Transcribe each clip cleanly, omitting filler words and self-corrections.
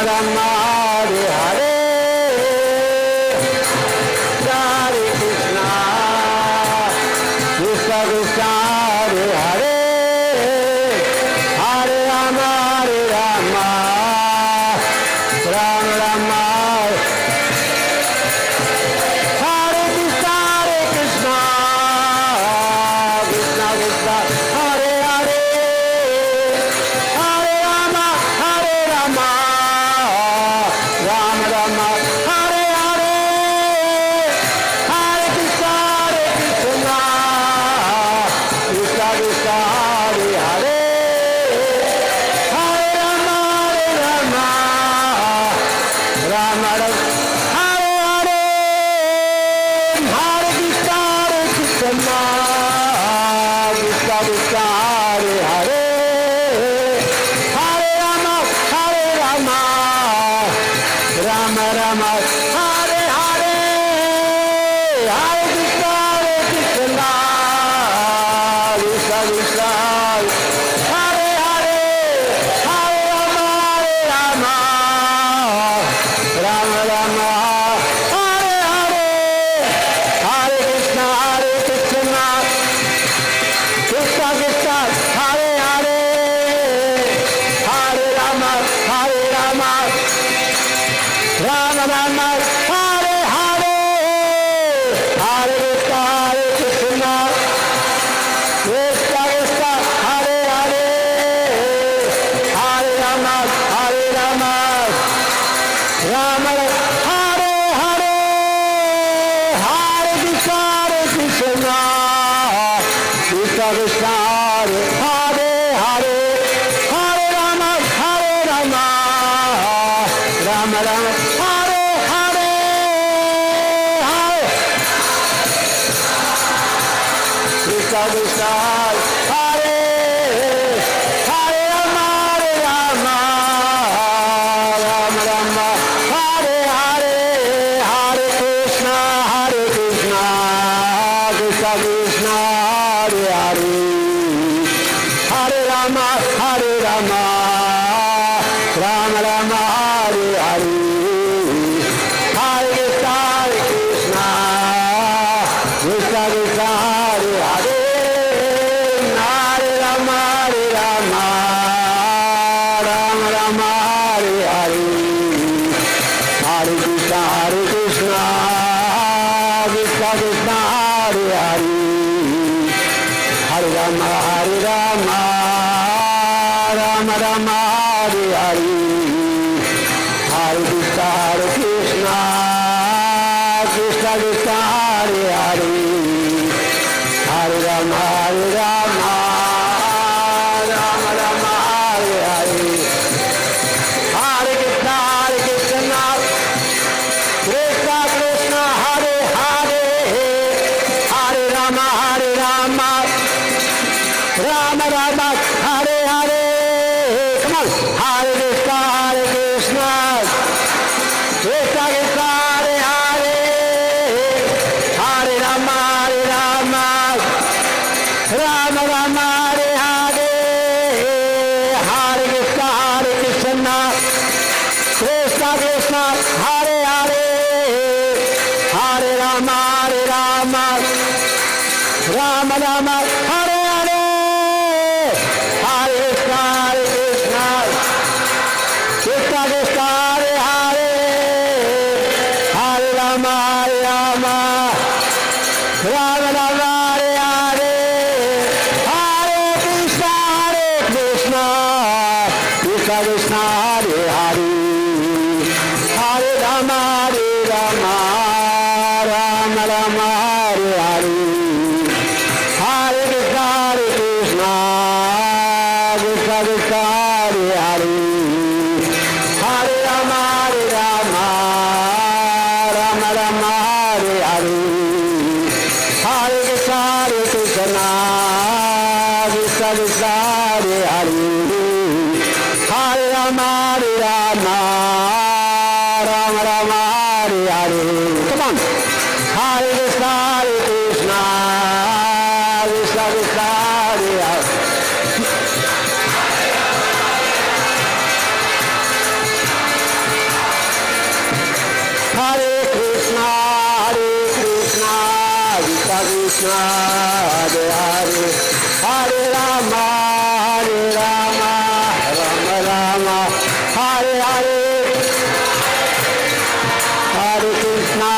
Rama Hare Hare, Hare Krishna, Krishna Krishna Hare Hare, Hare Rama Hare Rama, Rama Rama Hare Krishna Krishna Krishna Hare Hare, Hare Rama Hare Rama, Rama Rama Hare Hare, Hare Krishna Krishna Krishna Krishna Hare Hare, Hare Rama Rama Rama Hare Hare, Hare Krishna Krishna Krishna Krishna Hare Hare, Hare Rama Rama Rama Hare Hare, Hare Krishna Krishna Krishna Krishna Hare Hare, Hare Rama Rama Rama Hare Hare, Hare Krishna Krishna Krishna Krishna Hare Hare, Hare Rama Rama Rama Hare Hare, Hare Krishna Krishna Krishna Krishna Hare Hare, Hare Rama Rama Hare Hare, Hare Krishna Krishna Krishna Krishna Hare Hare, Hare Rama Rama Rama Hare Hare, Hare Krishna Krishna Hare Hare Rama Rama Rama Hare Hare, Hare Krishna Krishna Krishna Hare Hare, Hare Rama Rama Rama Hare Hare, Hare Krishna Krishna Krishna Krishna Hare Hare, Hare Rama Rama Rama Hare Hare, Hare Krishna Krishna Krishna Krishna Hare Hare, Hare Rama Rama Rama Hare Hare, Hare Krishna Krishna Krishna Krishna Hare Hare, Hare Rama Rama Rama Hare Hare, Hare Krishna Krishna Krishna Hare Hare, Hare Rama Rama Rama Hare Hare. Come on. Hare Krishna Krishna Krishna Hare Hare, Hare Rama Rama Rama Hare Hare, Hare Krishna Krishna Krishna Hare Hare, Hare Rama Rama Rama Hare Hare, Hare Krishna Krishna Krishna Hare Hare, Hare Rama Rama Rama Hare Hare, Hare Krishna Krishna Krishna Hare Hare, Hare Rama Rama Rama Hare Hare, Hare Krishna Krishna Krishna Hare Hare, Hare Rama Rama Rama Hare Hare, Hare Krishna Krishna Krishna Hare Hare, Hare Rama Rama Rama Hare Hare. Come on. Hare Krishna Krishna Krishna Hare Hare. Krishna Hare Hare Hare Rama Rama Rama Hare Hare Hare Krishna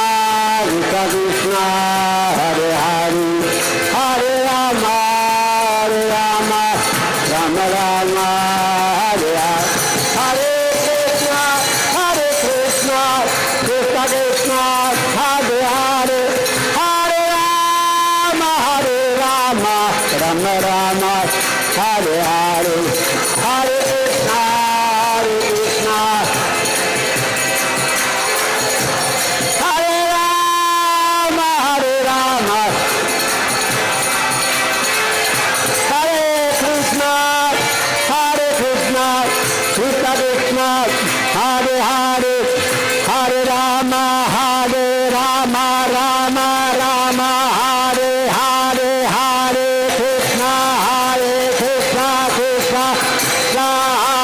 Krishna Hare Hare Hare Rama Rama Rama Hare Hare Hare Krishna Krishna Krishna Hare Hare Hare Rama Rama Rama Hare Hare Hare Krishna Hare Rama Hare Krishna Krishna Krishna Hare Hare Hare Rama Rama Rama Hare Hare Hare Krishna Krishna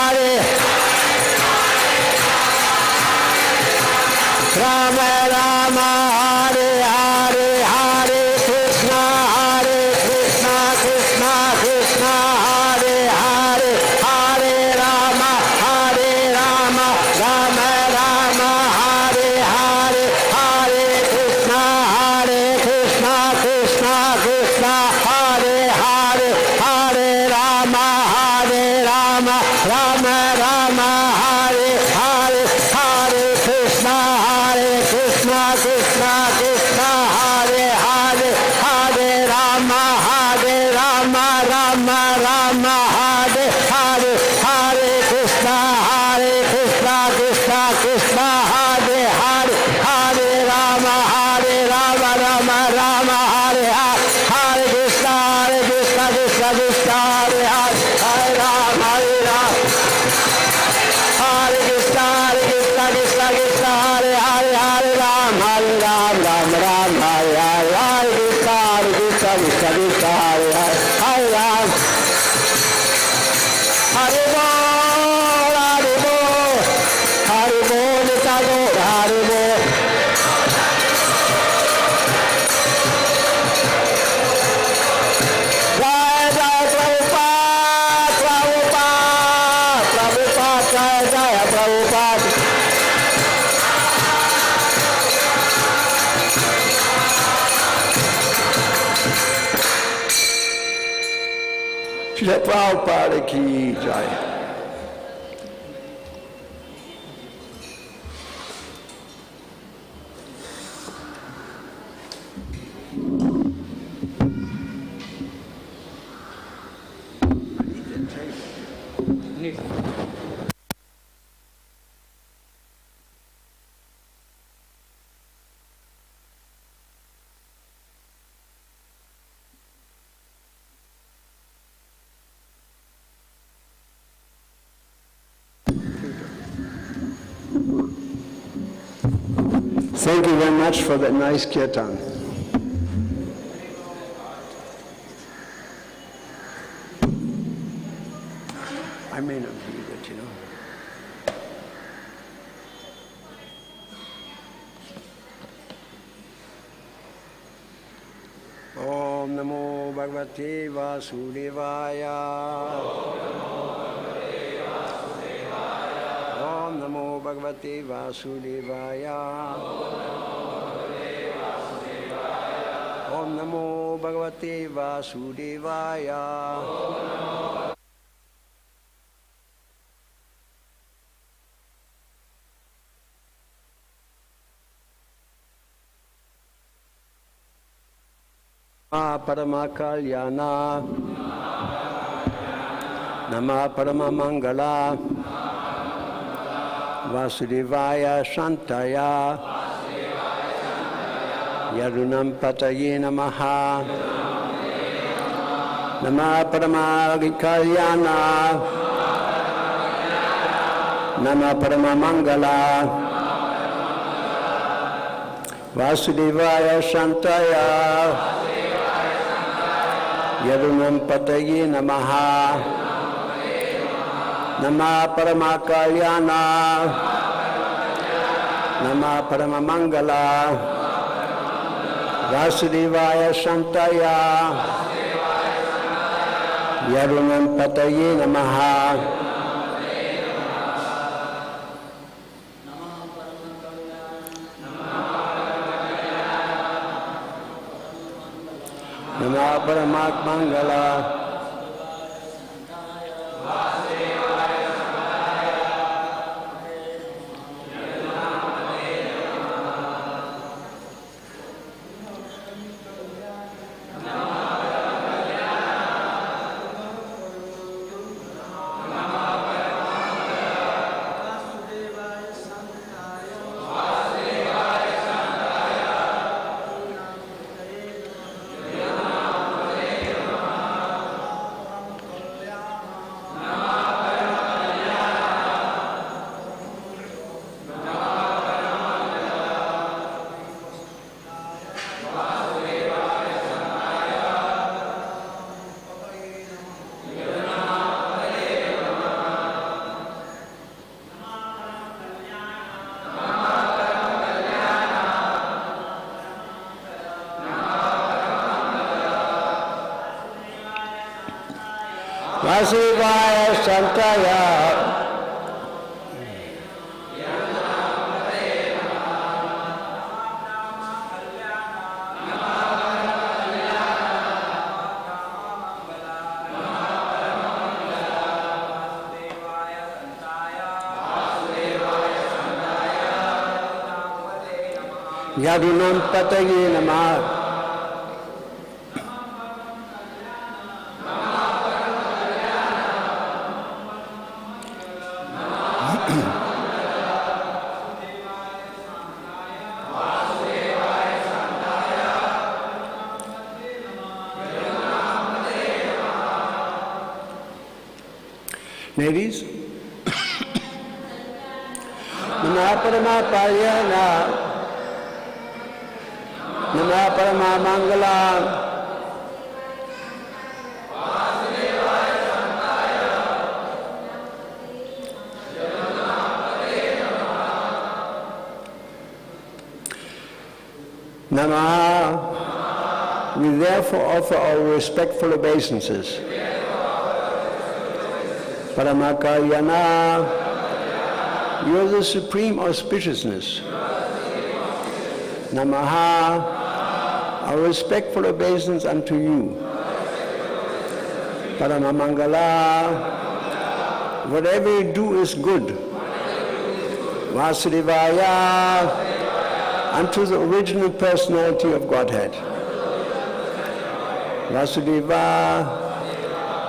Hare Rama Rama Hare Hare Hare Krishna Krishna Hare Hare Hare Rama Rama Rama Hare Hare Hare Krishna Krishna Hare Hare Hare Rama Rama Rama Hare Hare Hare Krishna Krishna Hare Hare Hare Rama Rama Rama Hare Hare Hare Krishna Krishna Hare Hare Hare Rama Rama Hare Hare Krishna Krishna Hare Hare Hare Rama Hare Krishna Hare Hare Rama Rama Hare Hare Krishna Hare Hare Rama Hare Bol Tagore Hare Bol Jai Jai Prabhupada Jai Prabhupada Srila Prabhupada ki jai. Thank you very much for that nice kirtan. I may not believe it, you know. Om Namo Bhagavate Vasudevaya. Om Namo Bhagavate Vasudevaya. Om Namo Bhagavate Vasudevaya. Parama Kalyana Nama Parama Mangala Vasudevaya Shantaya Yarunam Pataye Namaha Nama Parama Kalyana Nama Parama Mangala Vasudevaya Shantaya Yarunam Pataye Namaha Nama Parama Kalyana Nama Parama Mangala Vasudevaya Shantaya Yadunam Pataye Namaha Nama Paramatmangala Vasudevaya Shantaya Yadunam Pataye Namaha Ladies, Namaparama Paryana, Namaparama Mangala, Namaha. We therefore offer our respectful obeisances. Paramakaryana, you are the supreme auspiciousness. Namaha, our respectful obeisance unto you. Paramamangala, whatever you do is good. Vasudevaya, unto the original personality of Godhead. Vasudeva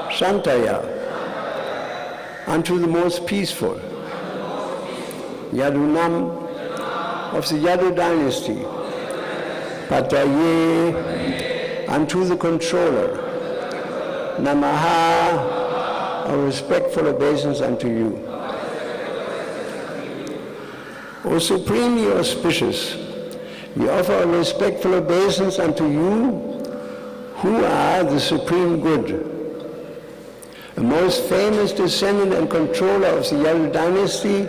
Shantaya, unto the most peaceful. Yadunam, of the Yadu dynasty. Pataye, unto the controller. Namaha, a respectful obeisance unto you. O supremely auspicious, we offer a respectful obeisance unto you, who are the supreme good. The most famous descendant and controller of the Yadu dynasty,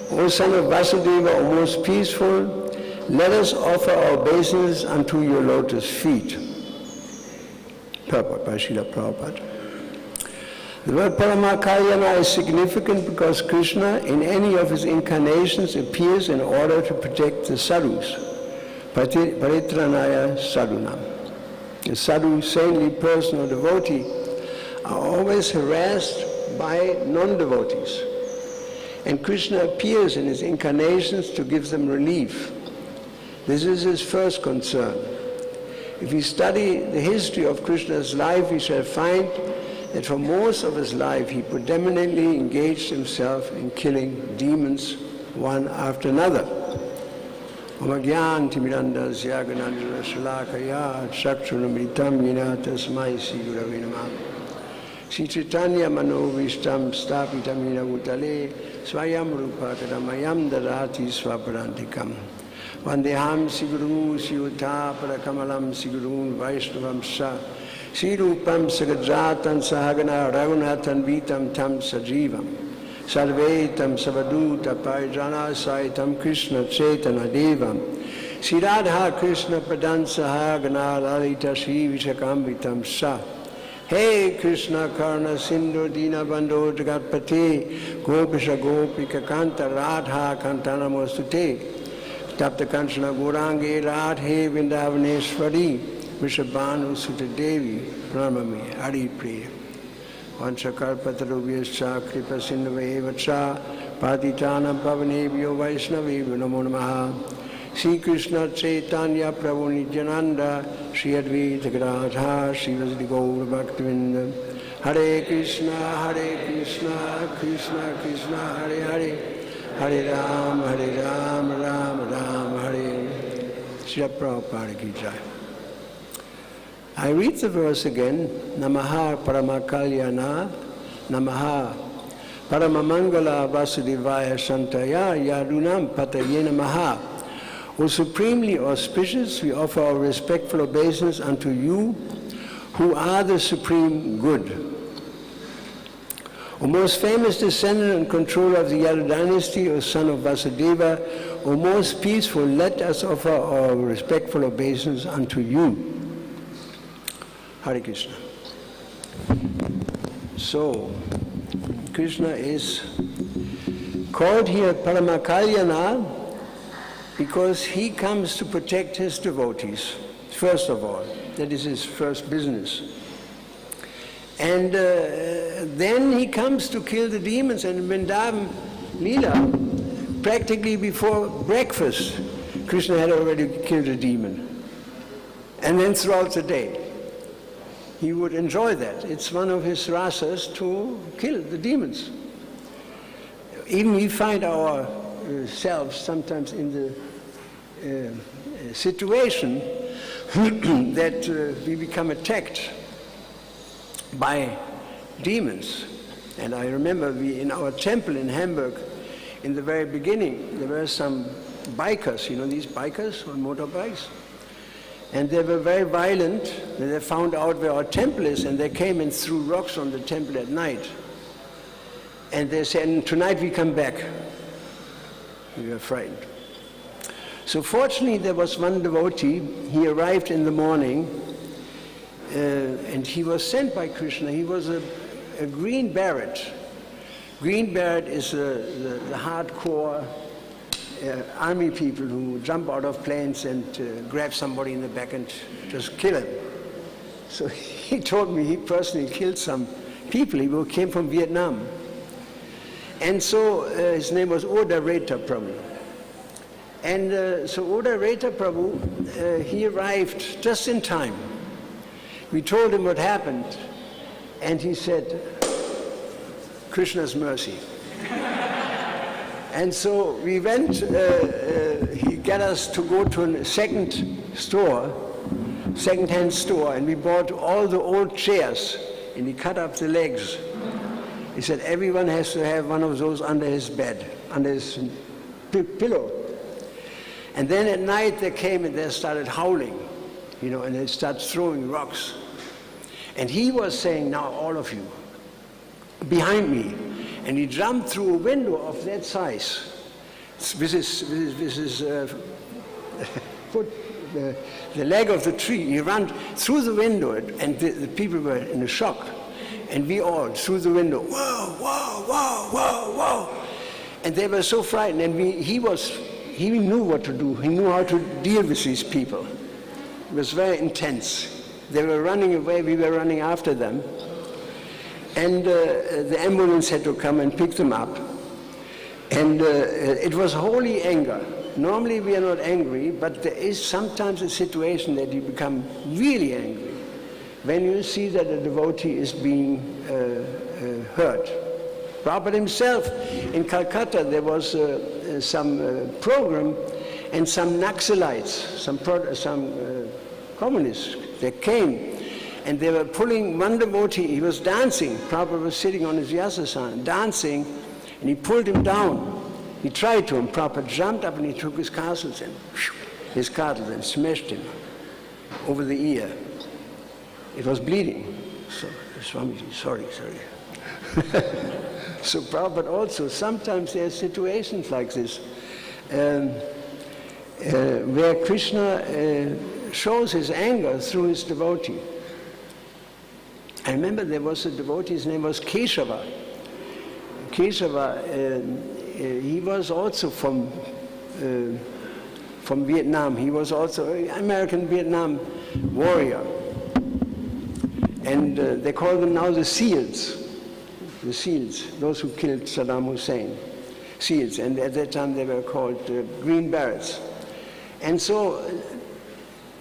O son of Vasudeva, O most peaceful, let us offer our obeisance unto your lotus feet. Purport by Srila Prabhupada. The word Paramakaryana is significant because Krishna, in any of his incarnations, appears in order to protect the sadhus. Paritranaya sadhunam. The sadhu, saintly person or devotee, are always harassed by non-devotees. And Krishna appears in his incarnations to give them relief. This is his first concern. If we study the history of Krishna's life, we shall find that for most of his life he predominantly engaged himself in killing demons one after another. Omagyan Timiranda Zyaganandra Shalakaya Shakshunamritam Yina Tasmai Sigurave Namah Sri Chaitanya Mano Vishtam Stapitam Yina Utale Swayam Rupa Kadamayam Dadati Swaparantikam Vandeham Siguru Siyuta Parakamalam Sigurun Vaishnavam Sa Sirupam Sagajatan Sahagana Raghunathan Vitam Tam Sajivam Sarvetam Savaduta Parijana Saitam Krishna Chaitana Devam Sri Radha Krishna Pradansaha Gana Lalita Shri Vishakambitam Sa. Hey Krishna Karna Sindhu Dina Bandho Jagatpati Gopisha Gopika Kanta Radha Kantana Mostute Tapta Kanchana Gorangi Radhe Vindavaneshwari Vishabhanu Sutta Devi Pranamami Hari Priya Vanchakalpatarubhyascha Kripa Sindhave Patitanam Pavanebhyo Vaishnavebhyo Namo Namaha Sri Krishna Chaitanya Prabhu Nityananda Sri Advaita Gadadhar Sri Vasudhi Gaura Bhaktivinda Hare Krishna Krishna Krishna Hare Hare Hare Rama Rama Rama Hare Srila Prabhupada Ki Jai. I read the verse again. Namaha Paramakalyana Namaha Paramamangala Vasudevaya Santaya Yadunam Pataye Namaha. O supremely auspicious, we offer our respectful obeisance unto you, who are the supreme good. O most famous descendant and controller of the Yadu dynasty, O son of Vasudeva, O most peaceful, let us offer our respectful obeisance unto you. Hare Krishna. So, Krishna is called here Paramakalyana because he comes to protect his devotees, first of all. That is his first business. And then he comes to kill the demons, and Vrindavan Leela, practically before breakfast, Krishna had already killed a demon. And then throughout the day, he would enjoy that. It's one of his rasas to kill the demons. Even we find ourselves sometimes in the situation that we become attacked by demons. And I remember in our temple in Hamburg, in the very beginning, there were some bikers, you know these bikers on motorbikes? And they were very violent. When they found out where our temple is, and they came and threw rocks on the temple at night. And they said, tonight we come back. We were frightened. So fortunately, there was one devotee. He arrived in the morning, and he was sent by Krishna. He was a green beret. Green beret is the hardcore army people who jump out of planes and grab somebody in the back and just kill him. So he told me he personally killed some people. He came from Vietnam. And so his name was Oda Reta Prabhu. And so Oda Reta Prabhu, he arrived just in time. We told him what happened, and he said, Krishna's mercy. And so we went, he got us to go to a second-hand store, and we bought all the old chairs, and he cut up the legs. He said everyone has to have one of those under his bed, under his pillow. And then at night they came and they started howling, you know, and they started throwing rocks. And he was saying, now all of you, behind me. And he jumped through a window of that size. With his foot, the leg of the tree. He ran through the window, and the people were in a shock. And we all, through the window, whoa, whoa, whoa, whoa, whoa. And they were so frightened, and he knew what to do. He knew how to deal with these people. It was very intense. They were running away, we were running after them. And the ambulance had to come and pick them up. And it was holy anger. Normally we are not angry, but there is sometimes a situation that you become really angry when you see that a devotee is being hurt. Prabhupada himself, in Calcutta, there was some program, and some Naxalites, some communists, they came, and they were pulling one devotee. He was dancing. Prabhupada was sitting on his Vyasasana, dancing, and he pulled him down. He tried to him. Prabhupada jumped up and he took his castles and smashed him over the ear. It was bleeding. So, Swamiji, sorry. So Prabhupada also, sometimes there are situations like this. where Krishna shows his anger through his devotee. I remember there was a devotee, his name was Keshava. Keshava, he was also from Vietnam. He was also an American Vietnam warrior. And they call them now the SEALs. The SEALs, those who killed Saddam Hussein. SEALs, and at that time they were called Green Berets. And so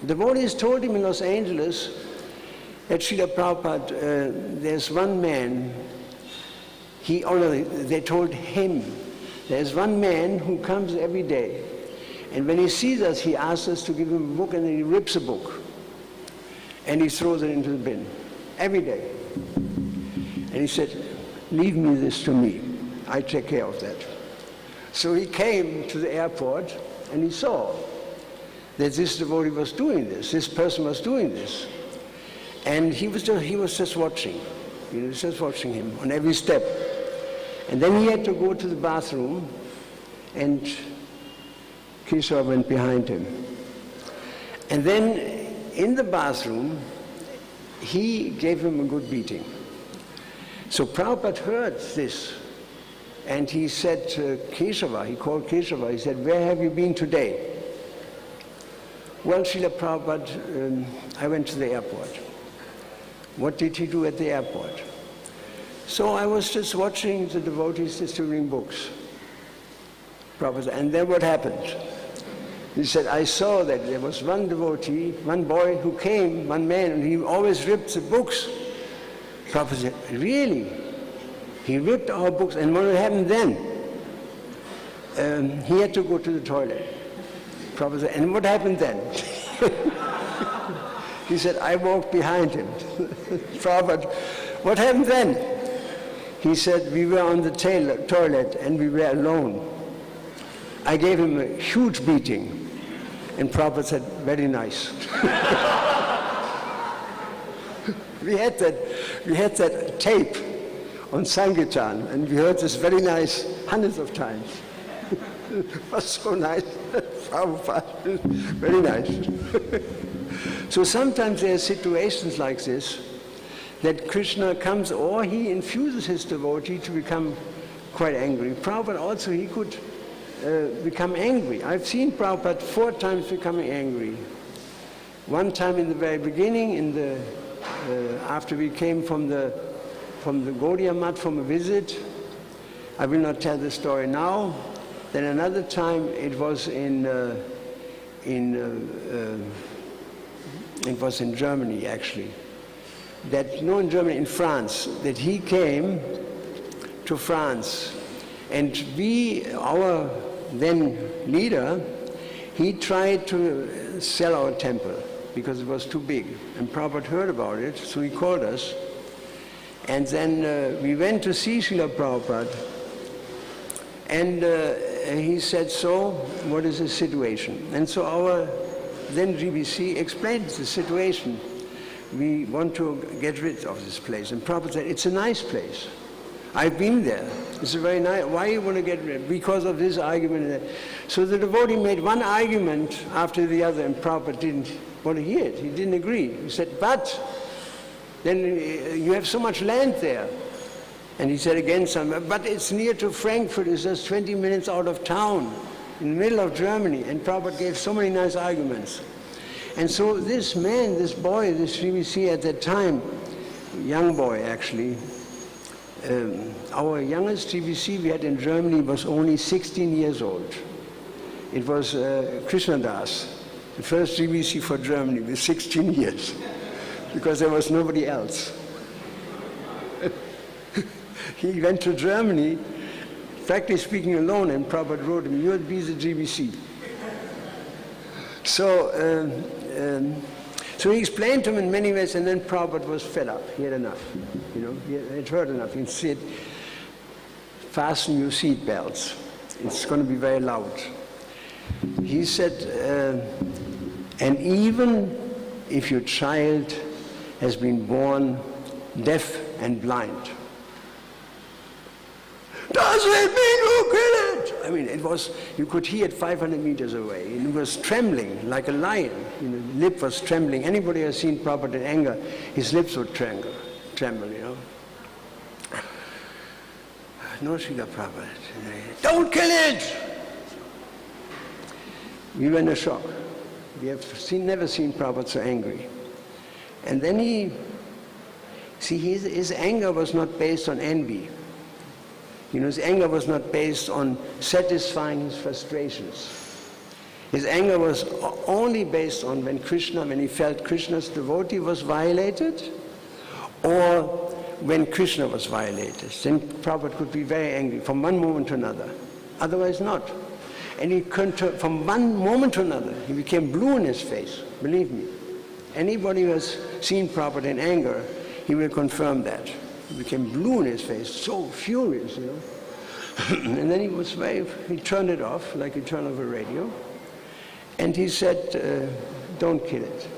devotees told him in Los Angeles that Srila Prabhupada, there's one man, they told him, there's one man who comes every day, and when he sees us, he asks us to give him a book, and then he rips a book, and he throws it into the bin, every day. And he said, leave me this to me, I take care of that. So he came to the airport, and he saw that this devotee was doing this, this person was doing this. And he was just watching. He was just watching him on every step. And then he had to go to the bathroom, and Kishore went behind him. And then in the bathroom, he gave him a good beating. So Prabhupada heard this, and he said to Keshava, he called Keshava, he said, where have you been today? Well, Srila Prabhupada, I went to the airport. What did he do at the airport? So I was just watching the devotees distributing books. Prabhupada, and then what happened? He said, I saw that there was one devotee, one boy who came, one man, and he always ripped the books. Prabhupada said, really? He ripped our books, and what happened then? He had to go to the toilet. Prabhupada said, and what happened then? He said, I walked behind him. Prabhupada, what happened then? He said, we were on the toilet and we were alone. I gave him a huge beating. And Prabhupada said, very nice. we had that tape on Sankirtan, and we heard this very nice hundreds of times. It was so nice. Prabhupada, very nice. So sometimes there are situations like this that Krishna comes, or he infuses his devotee to become quite angry. Prabhupada also, he could become angry. I've seen Prabhupada 4 times becoming angry. One time in the very beginning, after we came from the Gaudiya Math from a visit. I will not tell the story now. Then another time it was in Germany actually. In France, that he came to France, and our then leader, he tried to sell our temple because it was too big. And Prabhupada heard about it, so he called us. And then we went to see Srila Prabhupada, and he said, so what is the situation? And so our then GBC explained the situation. We want to get rid of this place. And Prabhupada said, it's a nice place. I've been there. It's a very nice, why you want to get rid? Because of this argument. So the devotee made one argument after the other, and Prabhupada didn't want to hear it. He didn't agree. He said, but then you have so much land there. And he said again, but it's near to Frankfurt. It's just 20 minutes out of town, in the middle of Germany. And Prabhupada gave so many nice arguments. And so this man, this boy, this GBC at that time, young boy actually, our youngest GBC we had in Germany was only 16 years old. It was Krishna Das, the first GBC for Germany with 16 years, because there was nobody else. He went to Germany, practically speaking alone, and Prabhupada wrote him, you'll be the GBC. So he explained to him in many ways, and then Prabhupada was fed up. He had enough. He had heard enough. He said, fasten your seat belts. It's going to be very loud. He said, and even if your child has been born deaf and blind, does it mean you kill it? I mean, it was, you could hear it 500 meters away. And it was trembling like a lion. You know, the lip was trembling. Anybody who has seen Prabhupada in anger, his lips would tremble, you know. No, Srila Prabhupada. Don't kill it! We were in a shock. We have never seen Prabhupada so angry. And then his anger was not based on envy. You know, his anger was not based on satisfying his frustrations. His anger was only based on when he felt Krishna's devotee was violated, or when Krishna was violated. Then Prabhupada could be very angry from one moment to another. Otherwise not. And he from one moment to another, he became blue in his face, believe me. Anybody who has seen Prabhupada in anger, he will confirm that. He became blue in his face, so furious, you know. And then he turned it off, like you turn off a radio. And he said, don't kill it.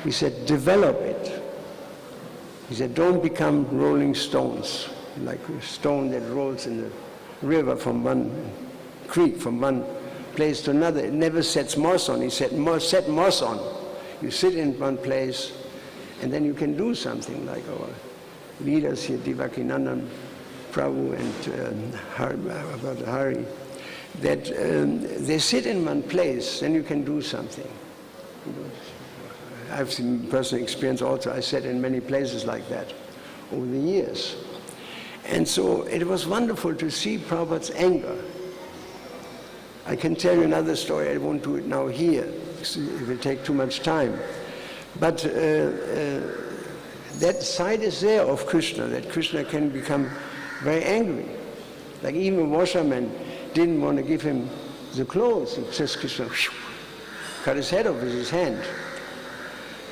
He said, develop it. He said, don't become rolling stones, like a stone that rolls in the river from one creek, from one place to another. It never sets moss on. He said, set moss on. You sit in one place, and then you can do something, like our leaders here, Devakinandan Prabhu and Hari, that they sit in one place, then you can do something. You know, I've seen personal experience also. I sat in many places like that over the years. And so it was wonderful to see Prabhupada's anger. I can tell you another story. I won't do it now here. It will take too much time. But that side is there of Krishna, that Krishna can become very angry. Like even a washerman didn't want to give him the clothes. It says Krishna cut his head off with his hand.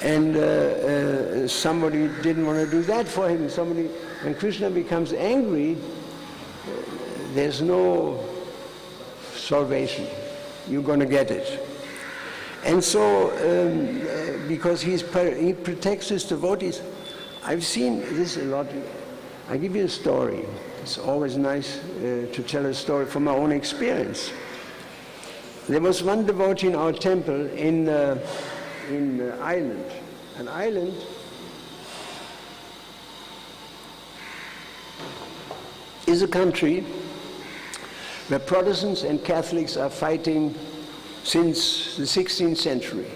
And somebody didn't want to do that for him. When Krishna becomes angry, there's no salvation. You're going to get it. And so, because he protects his devotees, I've seen this a lot. I give you a story. It's always nice to tell a story from my own experience. There was one devotee in our temple in Ireland. An island is a country where Protestants and Catholics are fighting since the 16th century.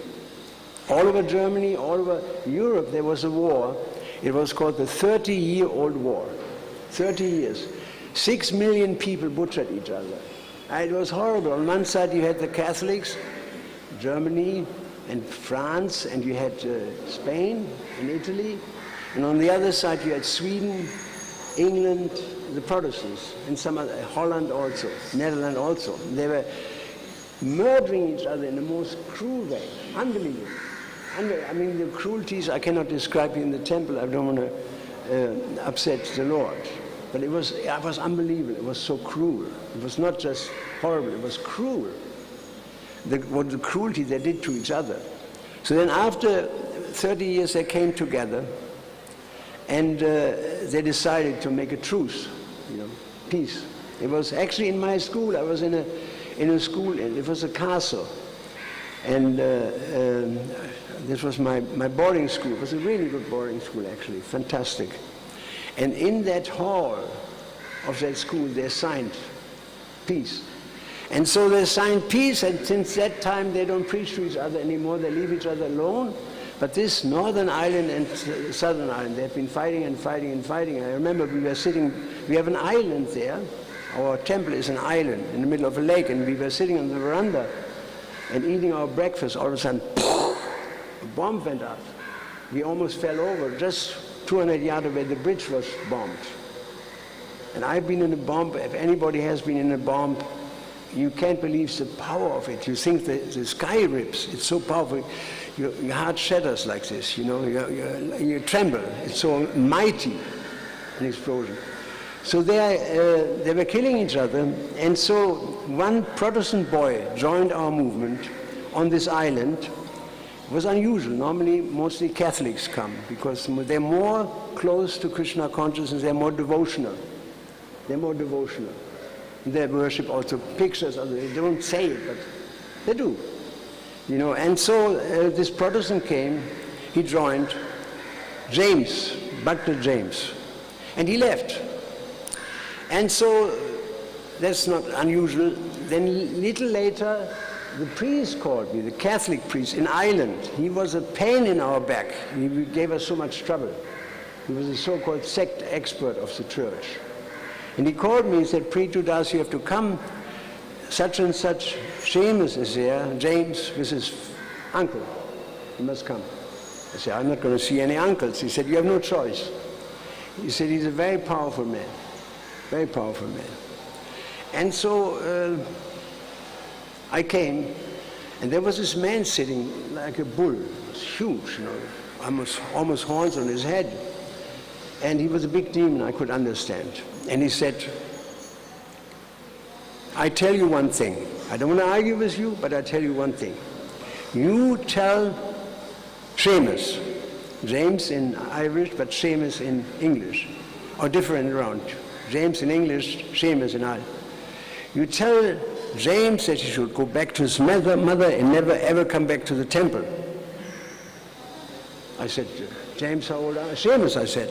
All over Germany, all over Europe, there was a war. It was called the 30-year-old war. 30 years. 6 million people butchered each other. And it was horrible. On one side you had the Catholics, Germany and France, and you had Spain and Italy. And on the other side you had Sweden, England, the Protestants, and some other, Holland also, Netherlands also. They were murdering each other in the most cruel way. Unbelievable. I mean, the cruelties I cannot describe in the temple. I don't want to upset the Lord. But it was unbelievable. It was so cruel. It was not just horrible. It was cruel. What the cruelty they did to each other. So then after 30 years they came together and they decided to make a truce, you know, peace. It was actually in my school. I was in a school, and it was a castle. And this was my boarding school. It was a really good boarding school, actually, fantastic. And in that hall of that school, they signed peace. And so they signed peace, and since that time, they don't preach to each other anymore. They leave each other alone. But this Northern Ireland and Southern Ireland, they've been fighting and fighting and fighting. I remember we have an island there. Our temple is an island in the middle of a lake, and we were sitting on the veranda and eating our breakfast. All of a sudden, a bomb went up. We almost fell over, just 200 yards away. The bridge was bombed. And I've been in a bomb. If anybody has been in a bomb, you can't believe the power of it. You think the sky rips. It's so powerful. Your heart shatters like this, you know. You tremble. It's so mighty, an explosion. So they were killing each other, and so one Protestant boy joined our movement on this island. It was unusual. Normally, mostly Catholics come because they're more close to Krishna consciousness, they're more devotional. They're more devotional. They worship also pictures, or they don't say it, but they do. You know, and so this Protestant came, he joined, James, Dr. James, and he left. And so that's not unusual. Then little later, the priest called me, the Catholic priest in Ireland. He was a pain in our back. He gave us so much trouble. He was a so-called sect expert of the church. And he called me and said, Prithu Das, you have to come. Such and such, Seamus is there, James with his uncle. You must come. I said, I'm not going to see any uncles. He said, you have no choice. He said, he's a very powerful man. Very powerful man. And so I came, and there was this man sitting like a bull. It was huge, you know, almost horns on his head. And he was a big demon, I could understand. And he said, I tell you one thing. I don't want to argue with you, but I tell you one thing. You tell Seamus, James in Irish, but Seamus in English, or different around. James in English, Seamus in Irish. You tell James that he should go back to his mother and never ever come back to the temple. I said, James, how old are you? Seamus, I said,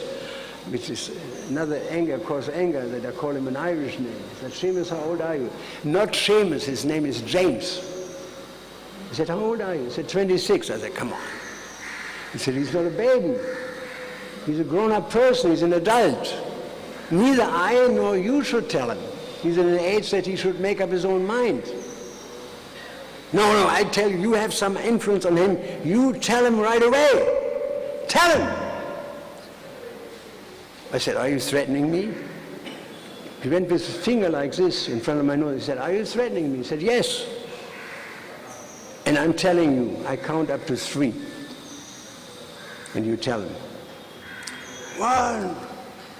which is another anger, cause anger, that I call him an Irish name. I said, Seamus, how old are you? Not Seamus, his name is James. He said, how old are you? He said, 26. I said, come on. He said, he's not a baby. He's a grown-up person, he's an adult. Neither I nor you should tell him. He's in an age that he should make up his own mind. No, I tell you, you have some influence on him. You tell him right away. Tell him. I said, are you threatening me? He went with his finger like this in front of my nose. He said, are you threatening me? He said, yes. And I'm telling you, I count up to 3. And you tell him. 1,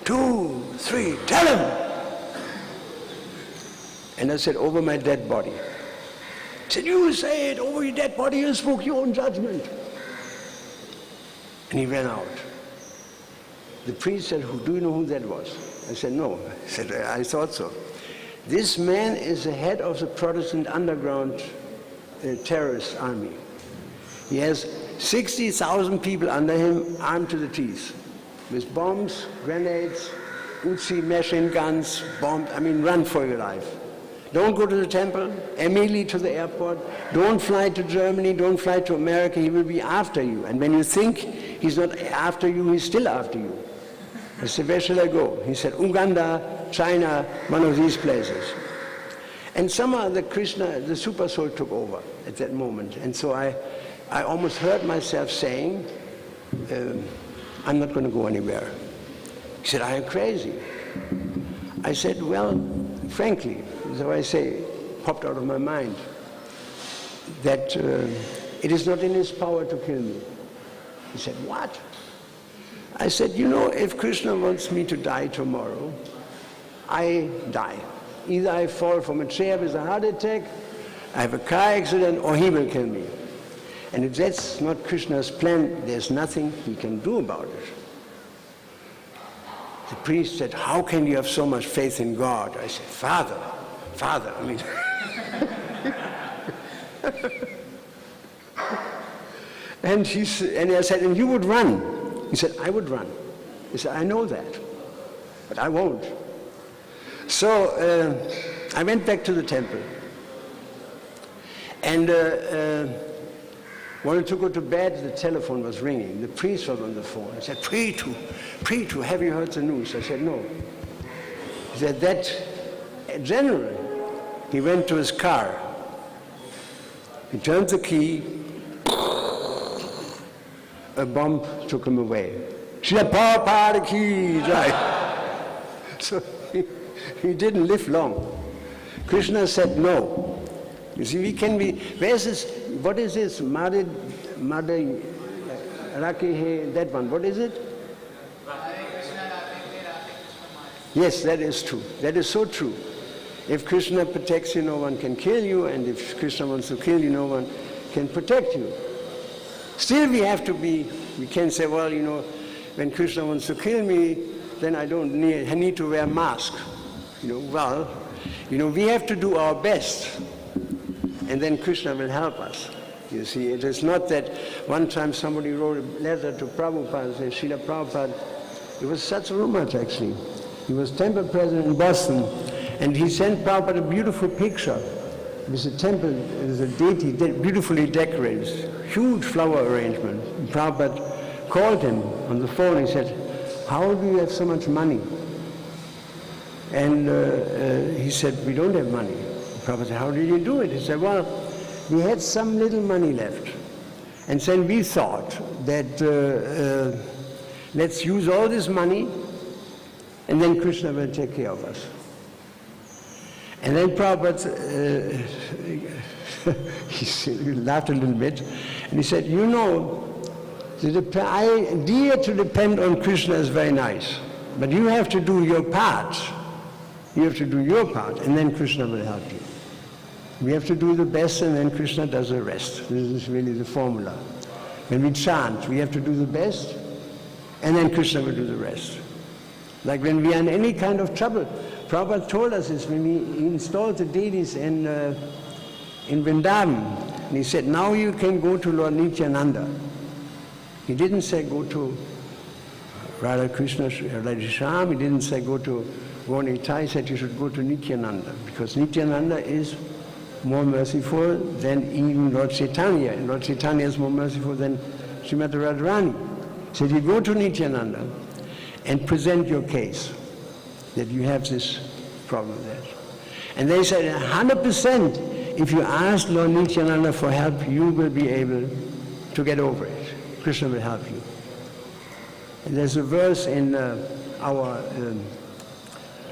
2, 3, tell him. And I said, over my dead body. He said, you say it over your dead body, you spoke your own judgment. And he ran out. The priest said, do you know who that was? I said, no. He said, I thought so. This man is the head of the Protestant underground terrorist army. He has 60,000 people under him, armed to the teeth, with bombs, grenades, Uzi machine guns, bombs. I mean, run for your life. Don't go to the temple, immediately to the airport. Don't fly to Germany, don't fly to America. He will be after you. And when you think he's not after you, he's still after you. I said, where shall I go? He said, Uganda, China, one of these places. And somehow the super soul took over at that moment. And so I almost heard myself saying, I'm not going to go anywhere. He said, I am crazy. I said, well, frankly, so I say, popped out of my mind, that it is not in his power to kill me. He said, what? I said, you know, if Krishna wants me to die tomorrow, I die. Either I fall from a chair with a heart attack, I have a car accident, or he will kill me. And if that's not Krishna's plan, there's nothing he can do about it. The priest said, how can you have so much faith in God? I said, Father, I mean. And I said, and you would run. He said, I would run. He said, I know that, but I won't. So I went back to the temple and wanted to go to bed. The telephone was ringing. The priest was on the phone. He said, Prithu, have you heard the news? I said, no. He said, that general, he went to his car. He turned the key. A bomb took him away. So he didn't live long. Krishna said no. You see, we can be, where's this, what is this? Mada Rakehe, that one, what is it? Yes, that is true. That is so true. If Krishna protects you, no one can kill you, and if Krishna wants to kill you, no one can protect you. Still we have to be, we can't say, well, you know, when Krishna wants to kill me, then I need to wear a mask. You know, well, we have to do our best, and then Krishna will help us. You see, it is not that one time somebody wrote a letter to Prabhupada and said, Srila Prabhupada, it was Satsarumach actually. He was temple president in Boston, and he sent Prabhupada a beautiful picture. It was a temple, it was a deity, beautifully decorated, huge flower arrangement. And Prabhupada called him on the phone. He said, how do you have so much money? And he said, we don't have money. Prabhupada said, how did you do it? He said, well, we had some little money left. And then we thought that let's use all this money and then Krishna will take care of us. And then Prabhupada, he laughed a little bit, and he said, the idea to depend on Krishna is very nice, but you have to do your part. You have to do your part, and then Krishna will help you. We have to do the best, and then Krishna does the rest. This is really the formula. When we chant, we have to do the best, and then Krishna will do the rest. Like when we are in any kind of trouble, Prabhupada told us this when he installed the deities in Vrindavan. And he said, now you can go to Lord Nityananda. He didn't say go to Radha Krishna, Radha Shyam. He didn't say go to Gaura. He said you should go to Nityananda, because Nityananda is more merciful than even Lord Chaitanya. And Lord Chaitanya is more merciful than Srimati Radharani. He said you go to Nityananda and present your case, that you have this problem there. And they said 100% if you ask Lord Nityananda for help, you will be able to get over it. Krishna will help you. And there's a verse in our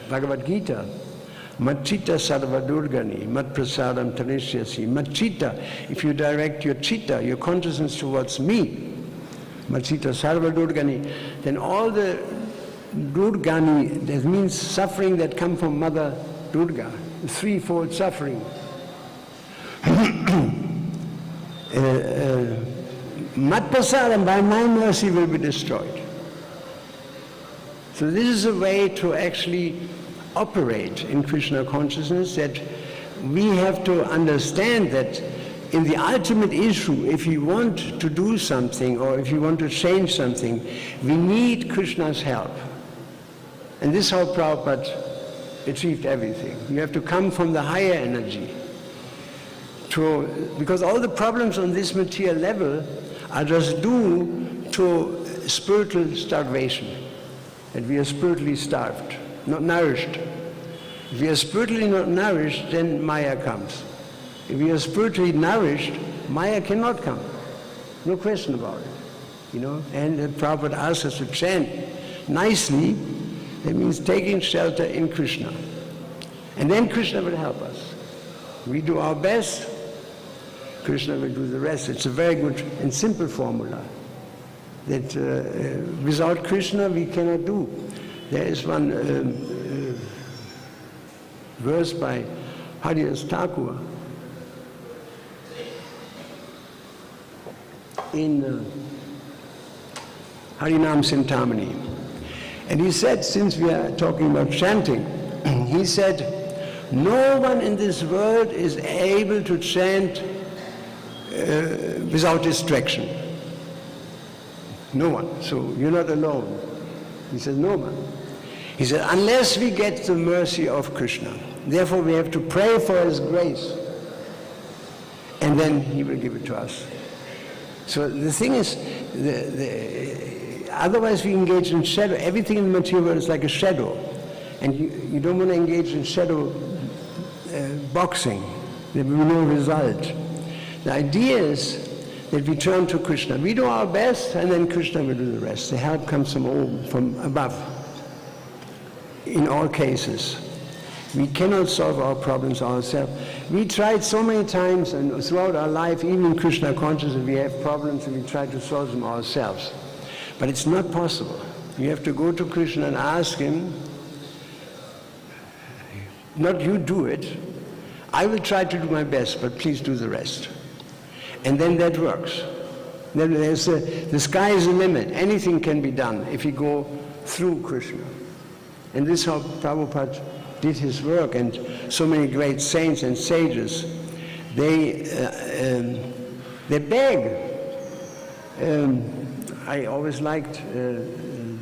Bhagavad Gita, Machita sarva durgani, mat prasadam tanishyasi. Machita, if you direct your chitta, your consciousness towards me, Machita sarva durgani, then all the Durgani, that means suffering that come from Mother Durga, threefold suffering. Matpasaram, by my mercy, will be destroyed. So this is a way to actually operate in Krishna consciousness, that we have to understand that in the ultimate issue, if you want to do something or if you want to change something, we need Krishna's help. And this is how Prabhupada achieved everything. You have to come from the higher energy. Because all the problems on this material level are just due to spiritual starvation. That we are spiritually starved, not nourished. If we are spiritually not nourished, then Maya comes. If we are spiritually nourished, Maya cannot come. No question about it. And Prabhupada asks us to chant nicely. That means taking shelter in Krishna. And then Krishna will help us. We do our best, Krishna will do the rest. It's a very good and simple formula that without Krishna we cannot do. There is one verse by Haridas Thakur in Harinam Sintamani. And he said, since we are talking about chanting, he said, no one in this world is able to chant without distraction. No one. So you're not alone. He says, no one. He said, unless we get the mercy of Krishna. Therefore we have to pray for his grace. And then he will give it to us. So the thing is, otherwise we engage in shadow. Everything in the material world is like a shadow. And you don't want to engage in shadow boxing. There will be no result. The idea is that we turn to Krishna. We do our best, and then Krishna will do the rest. The help comes from above. In all cases. We cannot solve our problems ourselves. We tried so many times, and throughout our life, even in Krishna consciousness, we have problems and we try to solve them ourselves. But it's not possible. You have to go to Krishna and ask him, not you do it, I will try to do my best, but please do the rest. And then that works. Then the sky is the limit. Anything can be done if you go through Krishna. And this is how Prabhupada did his work, and so many great saints and sages, they beg. I always liked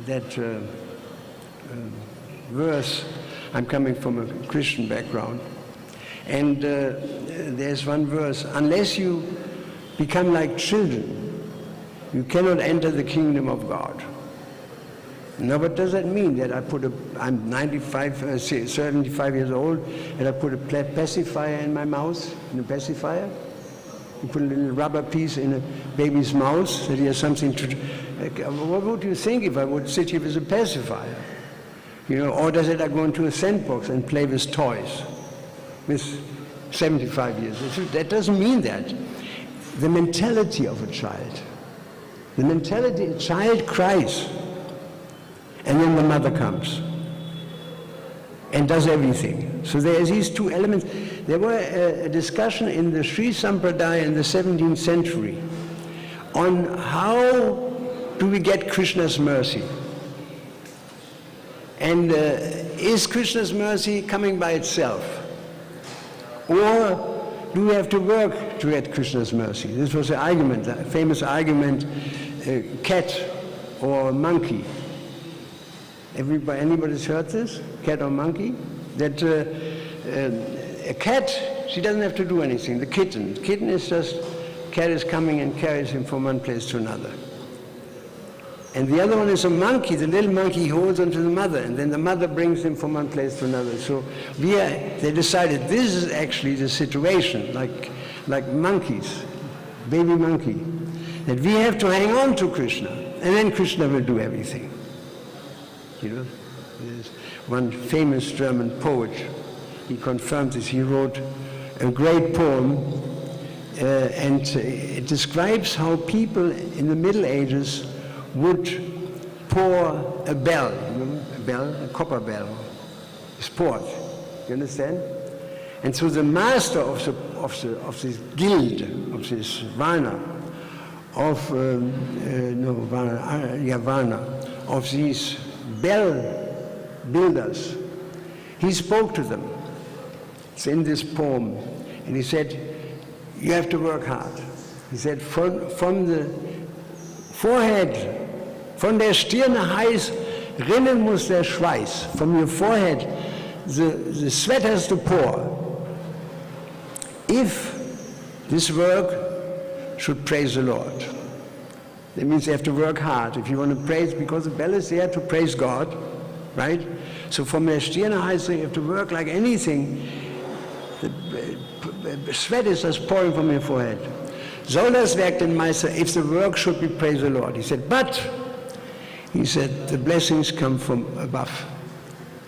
that verse. I'm coming from a Christian background, and there's one verse: unless you become like children, you cannot enter the kingdom of God. Now, what does that mean? That I'm 75 years old, and I put a pacifier in my mouth, in a pacifier? You put a little rubber piece in a baby's mouth, that he has something to... what would you think if I would sit here with a pacifier? You know, or does it I go into a sandbox and play with toys with 75 years? That doesn't mean that. The mentality of a child. The mentality, a child cries. And then the mother comes and does everything. So there's these two elements. There were a discussion in the Sri Sampradaya in the 17th century on how do we get Krishna's mercy. And is Krishna's mercy coming by itself? Or do we have to work to get Krishna's mercy? This was the argument, the famous argument, cat or monkey. Anybody's heard this? Cat or monkey? That a cat, she doesn't have to do anything. The kitten is just, cat is coming and carries him from one place to another. And the other one is a monkey. The little monkey holds onto the mother, and then the mother brings him from one place to another. So they decided this is actually the situation, like monkeys, baby monkey, that we have to hang on to Krishna, and then Krishna will do everything. You know, there's one famous German poet, he confirmed this. He wrote a great poem, and it describes how people in the Middle Ages would pour a bell, a copper bell, is poured. You understand? And so the master of this guild, of this Varna, of these bell builders, he spoke to them. It's in this poem, and he said, you have to work hard. He said, from the forehead, von der Stirne heiß, rinnen muss der Schweiß. From your forehead, the sweat has to pour. If this work should praise the Lord. That means you have to work hard. If you want to praise, because the bell is there to praise God, right? So from der Stirne heißt, you have to work like anything. The sweat is just pouring from your forehead. Soll das Werk den Meister, if the work should be praise the Lord. He said, but, he said, the blessings come from above.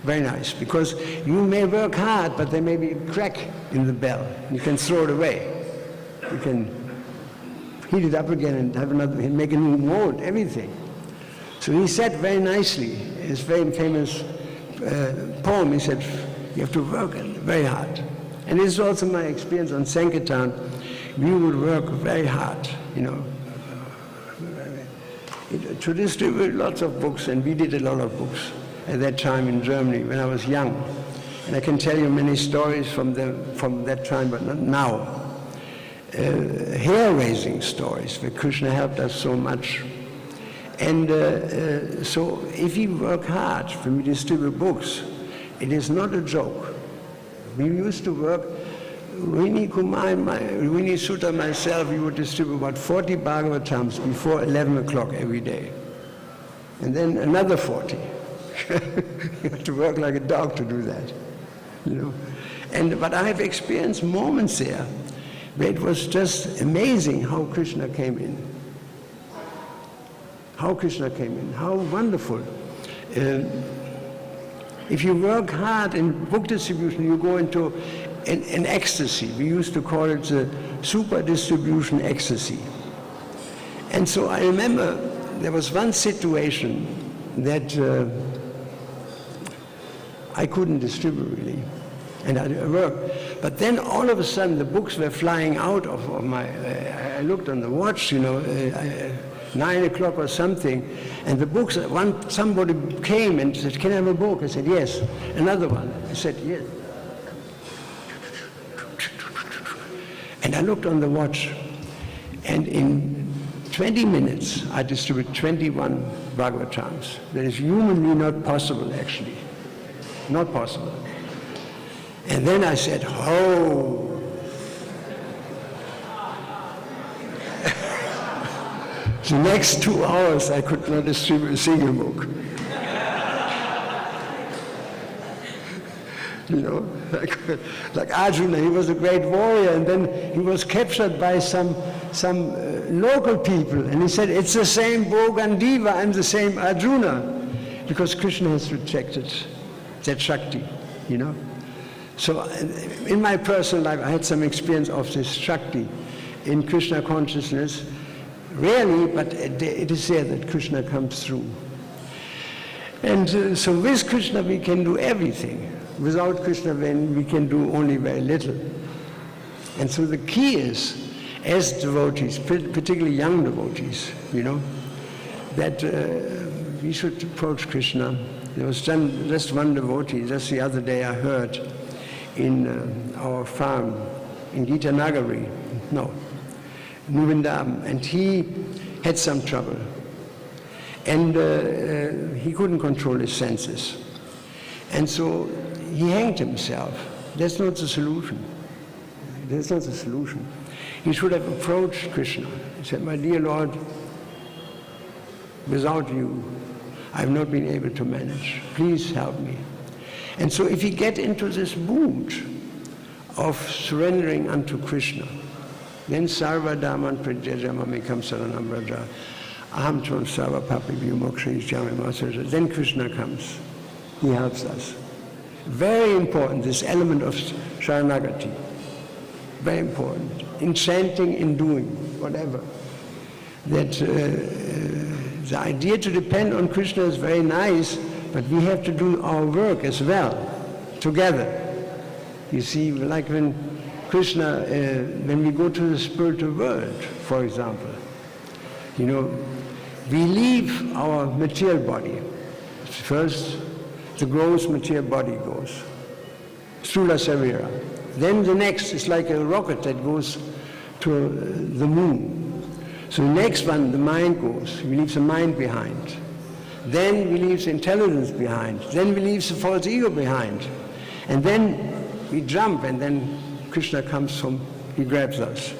Very nice, because you may work hard, but there may be a crack in the bell. You can throw it away. You can heat it up again and have another, and make a new mold, everything. So he said very nicely, his very famous poem, he said, you have to work very hard. And this is also my experience on Sankirtan. We would work very hard, you know, to distribute lots of books, and we did a lot of books at that time in Germany when I was young. And I can tell you many stories from that time, but not now. Hair-raising stories, where Krishna helped us so much. And so if we work hard when we distribute books, it is not a joke. We used to work, Rini Sutta and myself, we would distribute about 40 Bhagavatams before 11 o'clock every day. And then another 40. You have to work like a dog to do that, you know. But I have experienced moments there where it was just amazing how Krishna came in. How Krishna came in, how wonderful. If you work hard in book distribution, you go into an ecstasy. We used to call it the super distribution ecstasy. And so I remember there was one situation that I couldn't distribute really, and I worked. But then all of a sudden the books were flying out of my, I looked on the watch, you know, 9 o'clock or something, and the books, somebody came and said, can I have a book? I said, yes, another one. I said, yes. And I looked on the watch, and in 20 minutes, I distributed 21 Bhagavatams. That is humanly not possible, actually. Not possible. And then I said, oh. The next 2 hours, I could not distribute a single book. You know, like Arjuna, he was a great warrior, and then he was captured by some local people, and he said, it's the same Bogandiva and the same Arjuna, because Krishna has rejected that Shakti, you know. So in my personal life, I had some experience of this Shakti in Krishna consciousness. Rarely, but it is there that Krishna comes through. And so with Krishna we can do everything. Without Krishna then we can do only very little. And so the key is, as devotees, particularly young devotees, you know, that we should approach Krishna. There was just one devotee, just the other day I heard in our farm in Gita Nagari, Nuvindam, and he had some trouble. And he couldn't control his senses. And so he hanged himself. That's not the solution. That's not the solution. He should have approached Krishna. He said, my dear Lord, without you, I've not been able to manage. Please help me. And so if you get into this mood of surrendering unto Krishna, then sarva dhamman pratyajama mekam saranam vraja, aham tvam sarva papi vimokshayami. Then Krishna comes. He helps us. Very important, this element of sharanagati. Very important. In chanting, in doing, whatever. That the idea to depend on Krishna is very nice, but we have to do our work as well, together. You see, like when Krishna, when we go to the spiritual world, for example, you know, we leave our material body. First, the gross material body goes, Sthula Sarira. Then the next is like a rocket that goes to the moon. So the next one, the mind goes. We leave the mind behind. Then we leave the intelligence behind. Then we leave the false ego behind. And then we jump, and then Krishna comes from, he grabs us.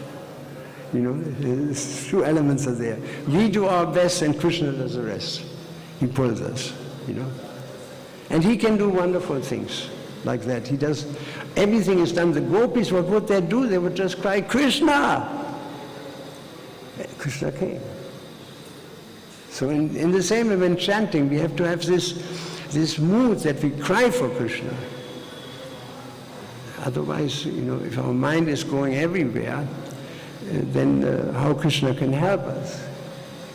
You know, the two elements are there. We do our best and Krishna does the rest. He pulls us, you know. And he can do wonderful things like that. He does, everything is done. The gopis, what would they do? They would just cry, Krishna! Krishna came. So in the same way, when chanting, we have to have this mood that we cry for Krishna. Otherwise, you know, if our mind is going everywhere, then how Krishna can help us?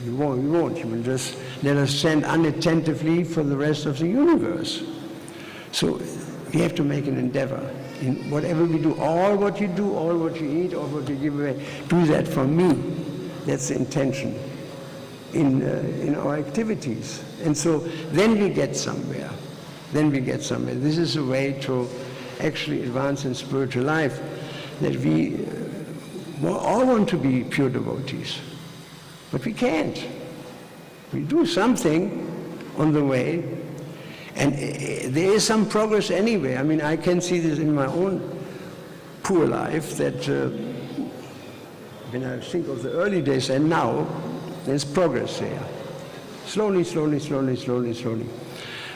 He won't. He will just let us chant unattentively for the rest of the universe. So we have to make an endeavor. In whatever we do, all what you do, all what you eat, all what you give away, do that for me. That's the intention in our activities. And so then we get somewhere. Then we get somewhere. This is a way to actually advance in spiritual life, that we all want to be pure devotees. But we can't. We do something on the way, and there is some progress anyway. I mean, I can see this in my own poor life, that when I think of the early days and now, there's progress there. Slowly, slowly, slowly, slowly, slowly.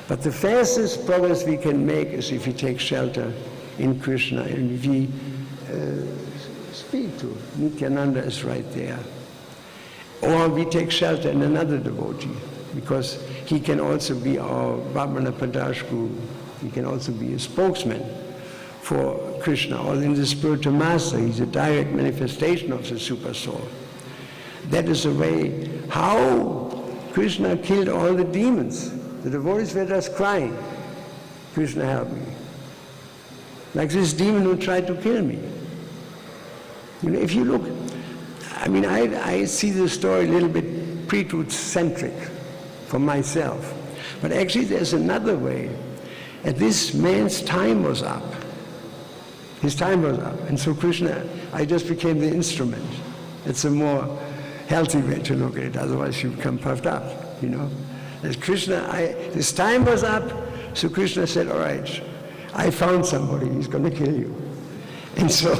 But the fastest progress we can make is if we take shelter in Krishna, and if we speak to Nityananda is right there. Or we take shelter in another devotee, because he can also be our Brahmana Padashku, he can also be a spokesman for Krishna, or in the spiritual master, he's a direct manifestation of the super soul. That is the way how Krishna killed all the demons. The devotees were just crying, Krishna help me. Like this demon who tried to kill me. You know, if you look, I mean, I see the story a little bit Prithu-centric for myself. But actually there's another way. And this man's time was up. His time was up. And so Krishna, I just became the instrument. It's a more healthy way to look at it, otherwise you become puffed up, you know. As Krishna, his time was up, so Krishna said, all right, I found somebody, he's going to kill you. And so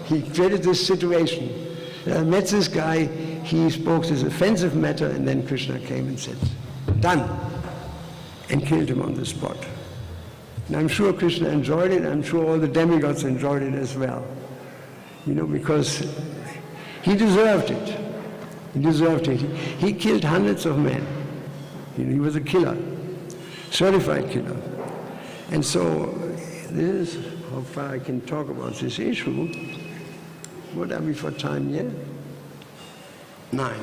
he created this situation. I met this guy, he spoke this offensive matter, and then Krishna came and said, done, and killed him on the spot. And I'm sure Krishna enjoyed it, I'm sure all the demigods enjoyed it as well. You know, because he deserved it. He deserved it. He killed hundreds of men. You know, he was a killer, certified killer. And so this is how far I can talk about this issue. What are we for time here? 9.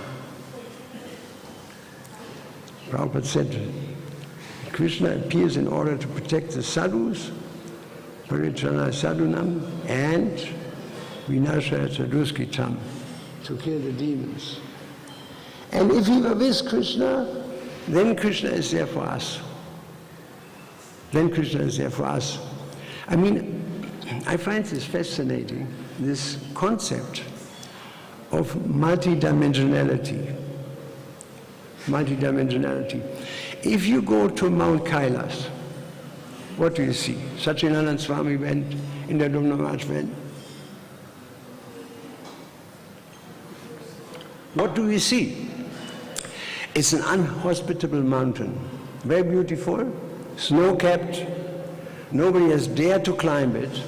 Prabhupada said, Krishna appears in order to protect the sadhus, paritrana sadhunam, and vinashaya saduskitam, to kill the demons. And if he were with Krishna, then Krishna is there for us. Then Krishna is there for us. I mean, I find this fascinating, this concept of multidimensionality. Multidimensionality. If you go to Mount Kailas, what do you see? Satchidananda Swami went, Indra Maharaj went. What do we see? It's an unhospitable mountain, very beautiful, snow-capped. Nobody has dared to climb it.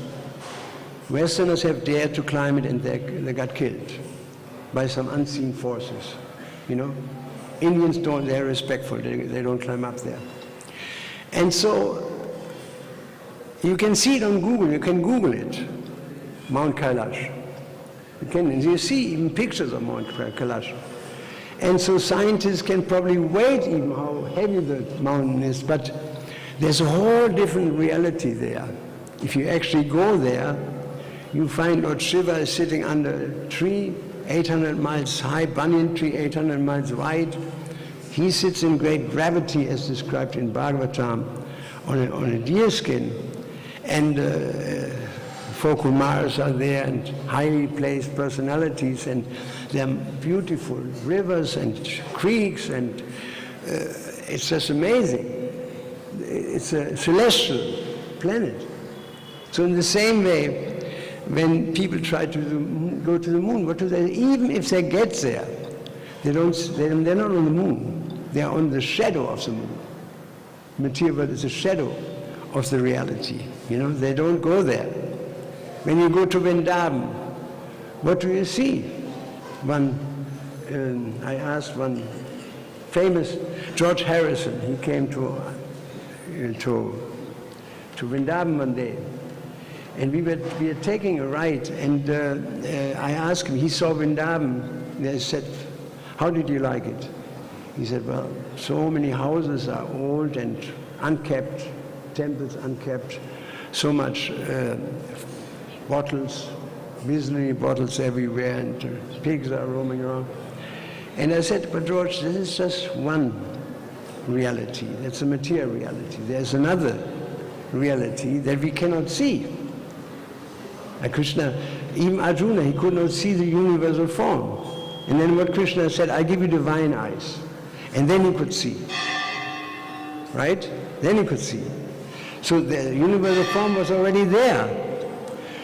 Westerners have dared to climb it and they got killed by some unseen forces, you know. Indians don't, they're respectful, they don't climb up there. And so, you can see it on Google, you can Google it, Mount Kailash. You see even pictures of Mount Kailash. And so scientists can probably weight even how heavy the mountain is, but there's a whole different reality there. If you actually go there, you find Lord Shiva is sitting under a tree, 800 miles high, banyan tree, 800 miles wide. He sits in great gravity, as described in Bhagavatam, on a deer skin. And 4 Kumars are there, and highly placed personalities, and there are beautiful rivers and creeks, and it's just amazing. It's a celestial planet. So in the same way, when people try to go to the moon, what do they? Even if they get there, they're not on the moon. They are on the shadow of the moon. Material world is a shadow of the reality. You know, they don't go there. When you go to Vrindavan, what do you see? I asked one famous George Harrison. He came to Vrindavan one day, and we were taking a ride, and I asked him. He saw Vrindavan. And I said, "How did you like it?" He said, "Well, so many houses are old and unkept, temples unkept, so much bottles, misery bottles everywhere, and pigs are roaming around." And I said, "But George, this is just one reality. That's a material reality. There's another reality that we cannot see." Like Krishna, even Arjuna, he could not see the universal form. And then what Krishna said, "I give you divine eyes." And then he could see. Right? Then he could see. So the universal form was already there.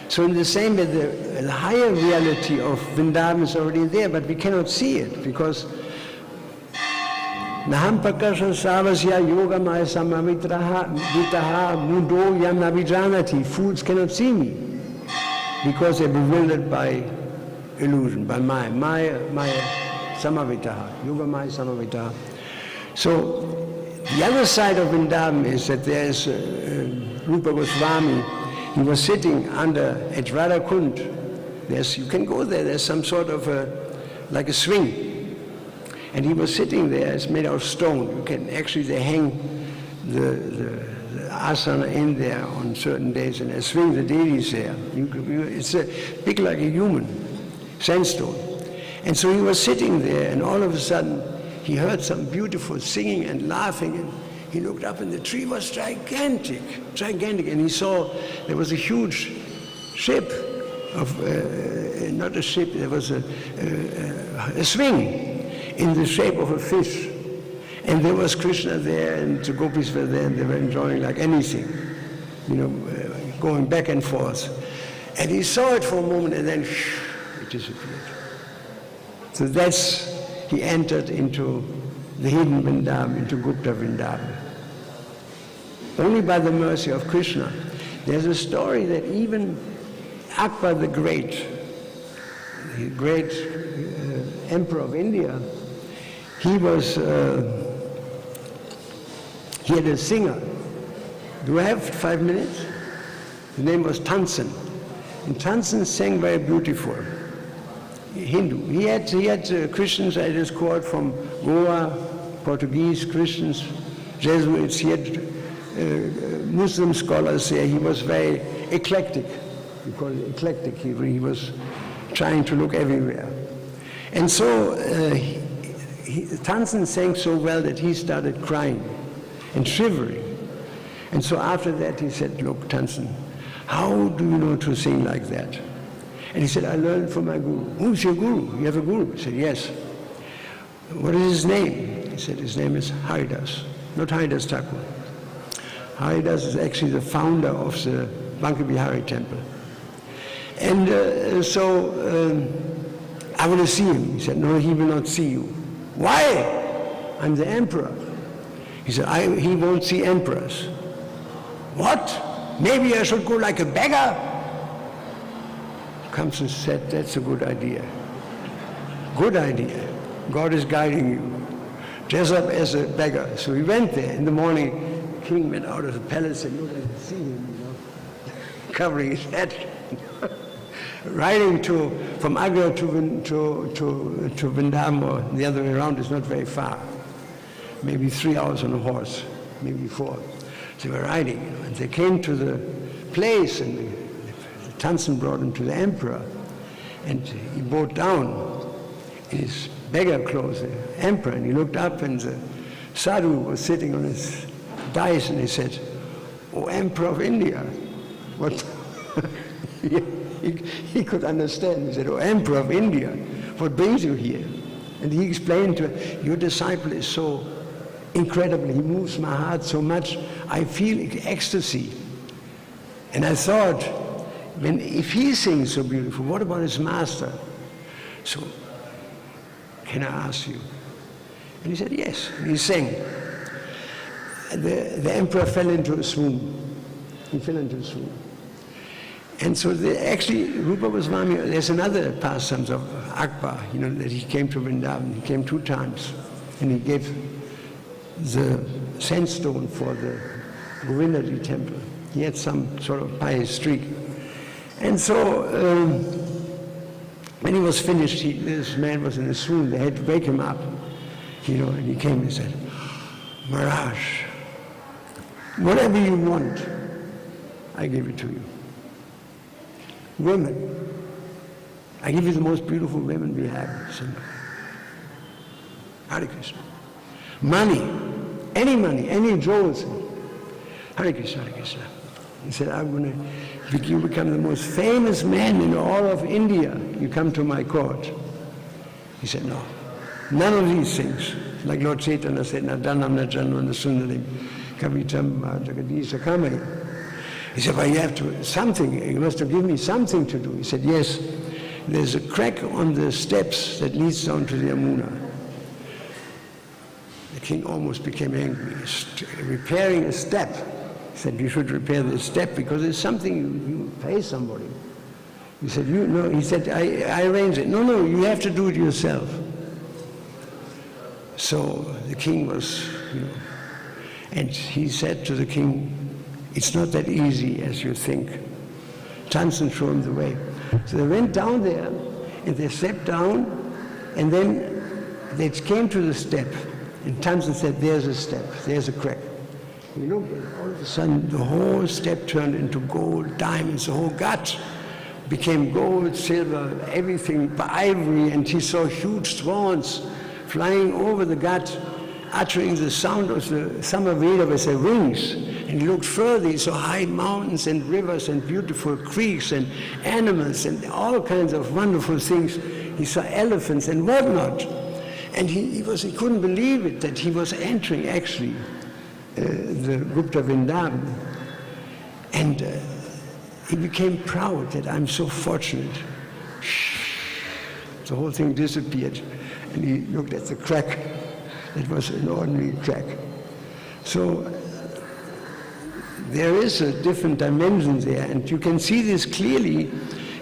So in the same way, the higher reality of Vrindavan is already there, but we cannot see it because Naham prakasha savasya yogamaya samamitraha vitaha mudo yam navijanati. Fools cannot see me because they're bewildered by illusion, by Maya samavitaha, yogamaya samavitaha. So the other side of Vrindavan is that there is Rupa Goswami. He was sitting at Radhakund. You can go there. There's some sort of like a swing, and he was sitting there. It's made out of stone. You can actually they hang the asana in there on certain days, and they swing the deities there. It's big like a human sandstone. And so he was sitting there, and all of a sudden he heard some beautiful singing and laughing, and he looked up and the tree was gigantic, and he saw there was a huge ship, not a ship, there was a swing in the shape of a fish. And there was Krishna there, and the gopis were there, and they were enjoying like anything, going back and forth. And he saw it for a moment, and then it disappeared. So he entered into the hidden Vrindavan, into Gupta Vrindavan. Only by the mercy of Krishna. There's a story that even Akbar the great emperor of India, he had a singer. Do I have 5 minutes? His name was Tansen. And Tansen sang very beautiful. Hindu. He had Christians at his court from Goa, Portuguese Christians, Jesuits. He had Muslim scholars there. He was very eclectic. We call it eclectic. He was trying to look everywhere. And so Tansen sang so well that he started crying and shivering. And so after that he said, look, Tansen, how do you know to sing like that? And he said, I learned from my guru. Who's your guru? You have a guru? He said, yes. What is his name? He said, his name is Haridas, not Haridas Thakur. Haridas is actually the founder of the Bankabihari temple. And I want to see him. He said, no, he will not see you. Why? I'm the emperor. He said, he won't see emperors. What? Maybe I should go like a beggar? Comes and said, that's a good idea. Good idea. God is guiding you. Dress up as a beggar. So he went there. In the morning, the king went out of the palace and looked and see him, covering his head. Riding from Agra to Vrindavan, or the other way around, is not very far. Maybe 3 hours on a horse, maybe 4. So they were riding, and they came to the place, and the Tansen brought him to the emperor, and he bowed down in his beggar clothes, the emperor, and he looked up, and the sadhu was sitting on his dais, and he said, "Oh, Emperor of India, what?" He could understand. He said, "Oh, Emperor of India, what brings you here?" And he explained to him, "Your disciple is so incredible. He moves my heart so much. I feel ecstasy." And I thought, if he sings so beautiful, what about his master? So, can I ask you? And he said, yes. And he sang. The emperor fell into a swoon. He fell into a swoon. And so actually, Rupa Goswami, there's another pastimes of Akbar, that he came to Vrindavan. He came 2 times. And he gave the sandstone for the Govindji temple. He had some sort of pious streak. And so, when he was finished, this man was in a swoon. They had to wake him up, and he came and said, "Maharaj, whatever you want, I give it to you. Women, I give you the most beautiful women we have." Hare Krishna. Money, any jewels. Hare Krishna, Hare Krishna. He said, you become the most famous man in all of India. You come to my court. He said, no, none of these things. Like Lord Chaitanya said, Nadanam Najanam Sundarim Kavitam Jagadisha Kamari. He said, but you have to, you must have given me something to do. He said, yes, there's a crack on the steps that leads down to the Yamuna. The king almost became angry. Repairing a step. He said, you should repair this step because it's something you pay somebody. He said, no. He said, I arrange it. No, you have to do it yourself. So the king was, and he said to the king, it's not that easy as you think. Tansen showed him the way. So they went down there, and they stepped down, and then they came to the step. And Tansen said, there's a step, there's a crack. And all of a sudden, the whole step turned into gold, diamonds, the whole gut became gold, silver, everything, ivory, and he saw huge swans flying over the gut uttering the sound of the summer Veda with their wings. And he looked further, he saw high mountains and rivers and beautiful creeks and animals and all kinds of wonderful things. He saw elephants and whatnot. And he couldn't believe it, that he was entering actually the Gupta Vrindavan. And he became proud that I'm so fortunate. The whole thing disappeared. And he looked at the crack. It was an ordinary crack. So there is a different dimension there, and you can see this clearly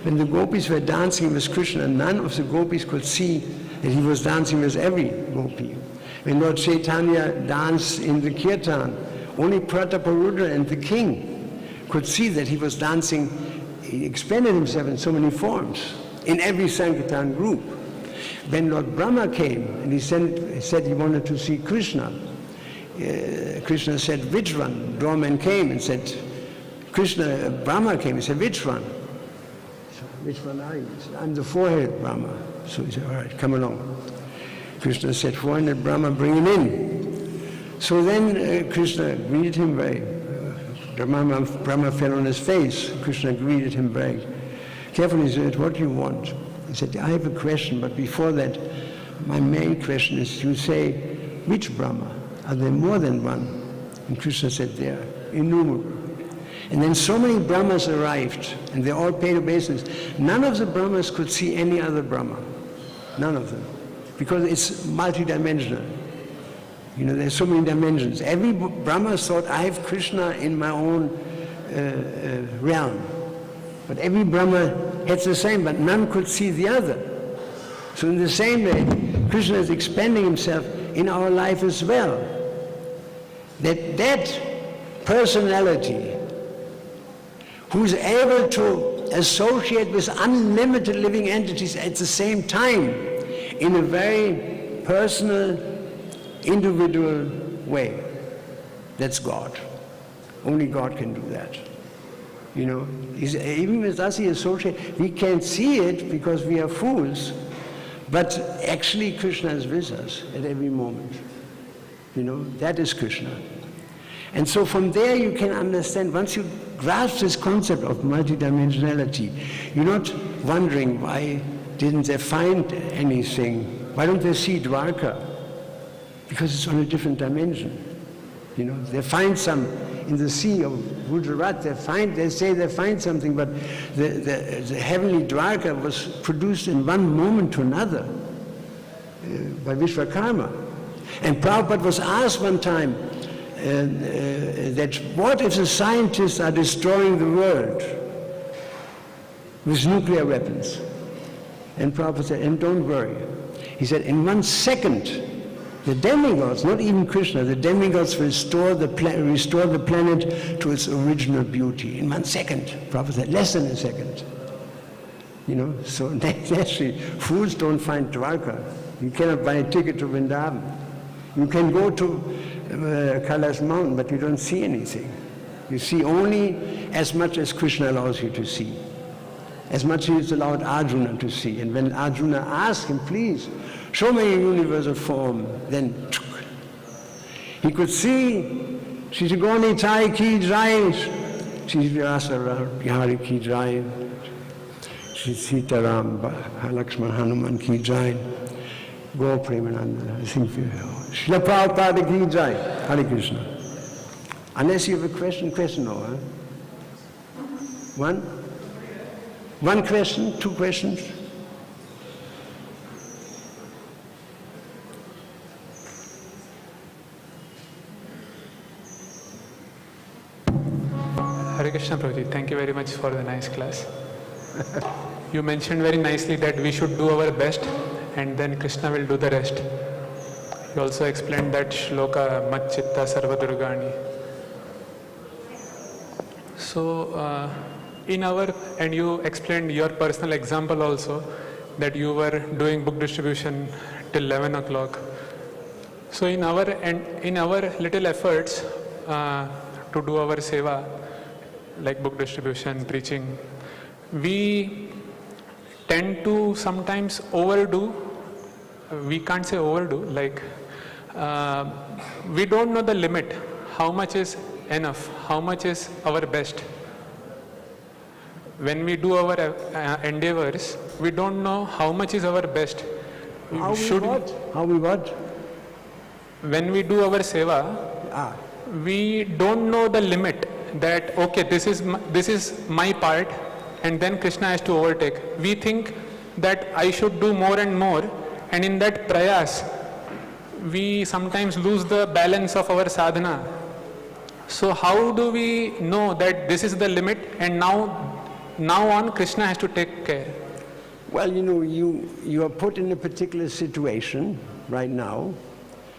when the gopis were dancing with Krishna. None of the gopis could see that he was dancing with every gopi. When Lord Chaitanya danced in the kirtan, only Prataparudra and the king could see that he was dancing. He expanded himself in so many forms in every Sankirtan group. When Lord Brahma came and he said he wanted to see Krishna, Krishna said, which one? Brahman came and said, Brahma came and said, which one? So, which one are you? He said, I'm the forehead Brahma. So he said, all right, come along. Krishna said, forehead Brahma, bring him in. So then Krishna greeted him Brahma fell on his face. Krishna greeted him very carefully. He said, what do you want? He said, I have a question, but before that, my main question is, you say, which Brahma? Are there more than one? And Krishna said, there are innumerable. And then so many Brahmas arrived, and they all paid obeisance. None of the Brahmas could see any other Brahma. None of them. Because it's multidimensional. You know, there's so many dimensions. Every Brahma thought, I have Krishna in my own realm. But every Brahma had the same, but none could see the other. So in the same way, Krishna is expanding himself in our life as well. That personality who's able to associate with unlimited living entities at the same time in a very personal, individual way, that's God. Only God can do that. You know, even with us he associates, we can't see it because we are fools, but actually Krishna is with us at every moment. You know, that is Krishna. And so from there you can understand, once you grasp this concept of multidimensionality, you're not wondering why didn't they find anything, why don't they see Dwarka? Because it's on a different dimension. You know, they find some in the sea of Gujarat, they say they find something, but the heavenly Dwarka was produced in one moment to another by Vishwakarma. And Prabhupada was asked one time that what if the scientists are destroying the world with nuclear weapons? And Prabhupada said, and don't worry. He said, in 1 second, the demigods, not even Krishna, the demigods will restore the planet to its original beauty. In 1 second. Prabhupada said, less than a second. You know, so naturally, fools don't find Dwarka. You cannot buy a ticket to Vrindavan. You can go to Kailash mountain, but you don't see anything. You see only as much as Krishna allows you to see. As much as he allowed Arjuna to see. And when Arjuna asked him, please, show me a universal form, then he could see Shri Goni Thai Ki Jai, Shri Vyasa Bihari Ki Jai, Shri Sitaram Lakshman Hanuman Ki Jai, Go Premananda, I think Srila Prabhupada Ki Jai, Hare Krishna. Unless you have a question no, huh? One question, 2 questions? Hare Krishna Prabhuji, thank you very much for the nice class. You mentioned very nicely that we should do our best and then Krishna will do the rest. You also explained that shloka mat chitta sarva durgani. So and you explained your personal example also, that you were doing book distribution till 11 o'clock. So in our little efforts to do our seva, like book distribution, preaching, we tend to sometimes overdo. We can't say overdo, like we don't know the limit, how much is enough, how much is our best. When we do our endeavors, we don't know how much is our best. How we what? When we do our seva, we don't know the limit that, okay, this is my part, and then Krishna has to overtake. We think that I should do more and more, and in that prayas, we sometimes lose the balance of our sadhana. So how do we know that this is the limit, and now on Krishna has to take care? Well, you are put in a particular situation right now.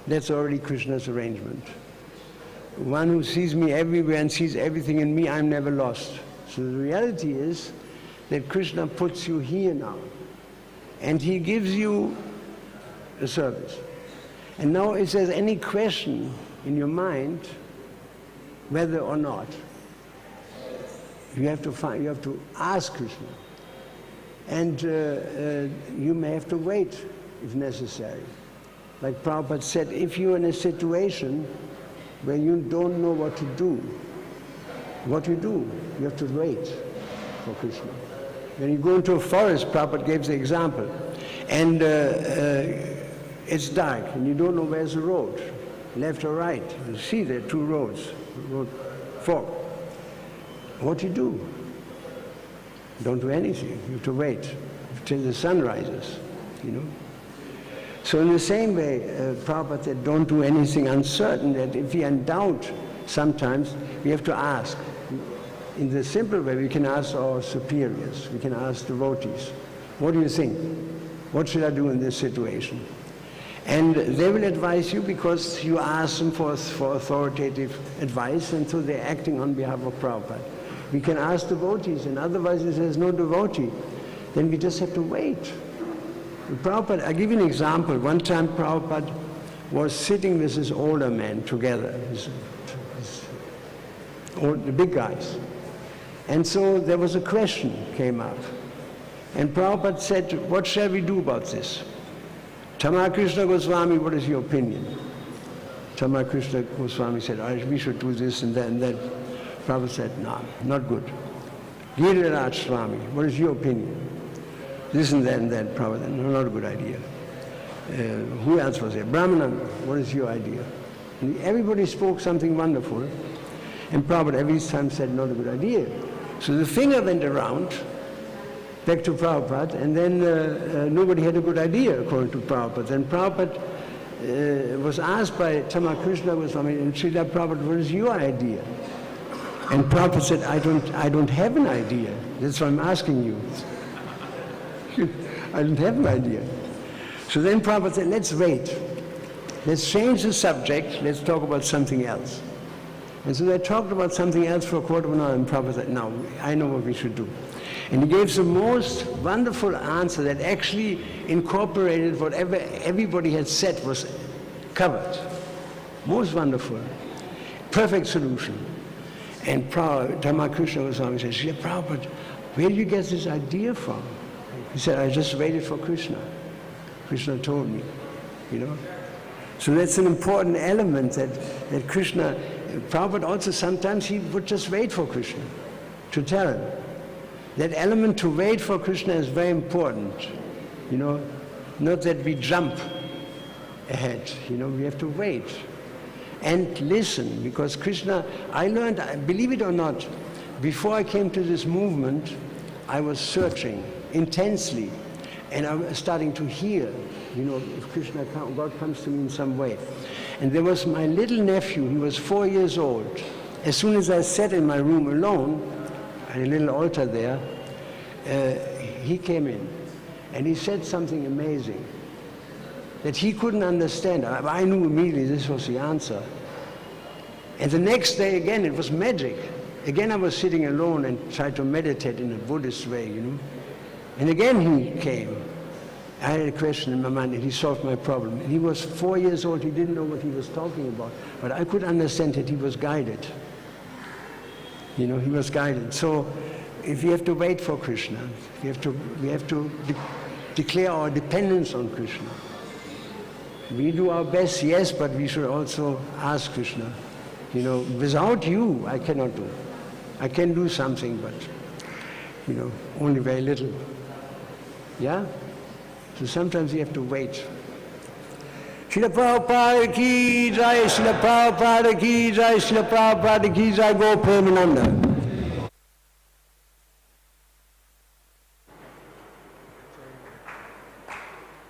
That's already Krishna's arrangement. One who sees me everywhere and sees everything in me, I'm never lost. So the reality is that Krishna puts you here now, and he gives you a service. And now if there's any question in your mind, whether or not, you have to ask Krishna. And you may have to wait if necessary. Like Prabhupada said, if you're in a situation where you don't know what to do, what you do? You have to wait for Krishna. When you go into a forest, Prabhupada gave the example, and it's dark, and you don't know where's the road, left or right. You see there are two roads, road fork. What do you do? Don't do anything. You have to wait till the sun rises, So in the same way, Prabhupada said, don't do anything uncertain, that if we are in doubt, sometimes we have to ask. In the simple way, we can ask our superiors, we can ask devotees, what do you think? What should I do in this situation? And they will advise you because you ask them for authoritative advice, and so they're acting on behalf of Prabhupada. We can ask devotees, and otherwise if there's no devotee, then we just have to wait. Prabhupada, I'll give you an example. One time Prabhupada was sitting with his older men together, the big guys. And so there was a question came up. And Prabhupada said, what shall we do about this? Tamar Krishna Goswami, what is your opinion? Tamar Krishna Goswami said, we should do this and that and that. Prabhupada said, no, not good. Giriraj Swami, what is your opinion? This and that and that. Prabhupada, no, not a good idea. Who else was there? Brahmanan, what is your idea? And everybody spoke something wonderful, and Prabhupada every time said, not a good idea. So the finger went around, back to Prabhupada, and then nobody had a good idea according to Prabhupada. Then Prabhupada was asked by Tamar Krishna Goswami, and Srila Prabhupada, what is your idea? And Prabhupada said, I don't have an idea. That's why I'm asking you. I don't have an idea. So then Prabhupada said, let's wait. Let's change the subject. Let's talk about something else. And so they talked about something else for a quarter of an hour, and Prabhupada said, no, I know what we should do. And he gave the most wonderful answer that actually incorporated whatever everybody had said was covered. Most wonderful. Perfect solution. And Tamar Krishna Goswami said, Srila Prabhupada, where did you get this idea from? He said, I just waited for Krishna. Krishna told me, So that's an important element that Krishna, Prabhupada also sometimes he would just wait for Krishna to tell him. That element to wait for Krishna is very important. Not that we jump ahead, we have to wait. And listen, because Krishna, I learned, believe it or not, before I came to this movement, I was searching intensely, and I was starting to hear, if Krishna, God comes to me in some way. And there was my little nephew, he was 4 years old. As soon as I sat in my room alone, I had a little altar there, he came in, and he said something amazing that he couldn't understand. I knew immediately this was the answer. And the next day again, it was magic. Again, I was sitting alone and tried to meditate in a Buddhist way, And again he came. I had a question in my mind, and he solved my problem. And he was 4 years old, he didn't know what he was talking about. But I could understand that he was guided. He was guided. So if we have to wait for Krishna, we have to declare our dependence on Krishna. We do our best, yes, but we should also ask Krishna. Without you, I cannot do. I can do something, but, only very little. Yeah? So sometimes you have to wait. Srila Prabhupada ki jai, Srila Prabhupada ki jai, Srila Prabhupada ki jai, Go Premananda.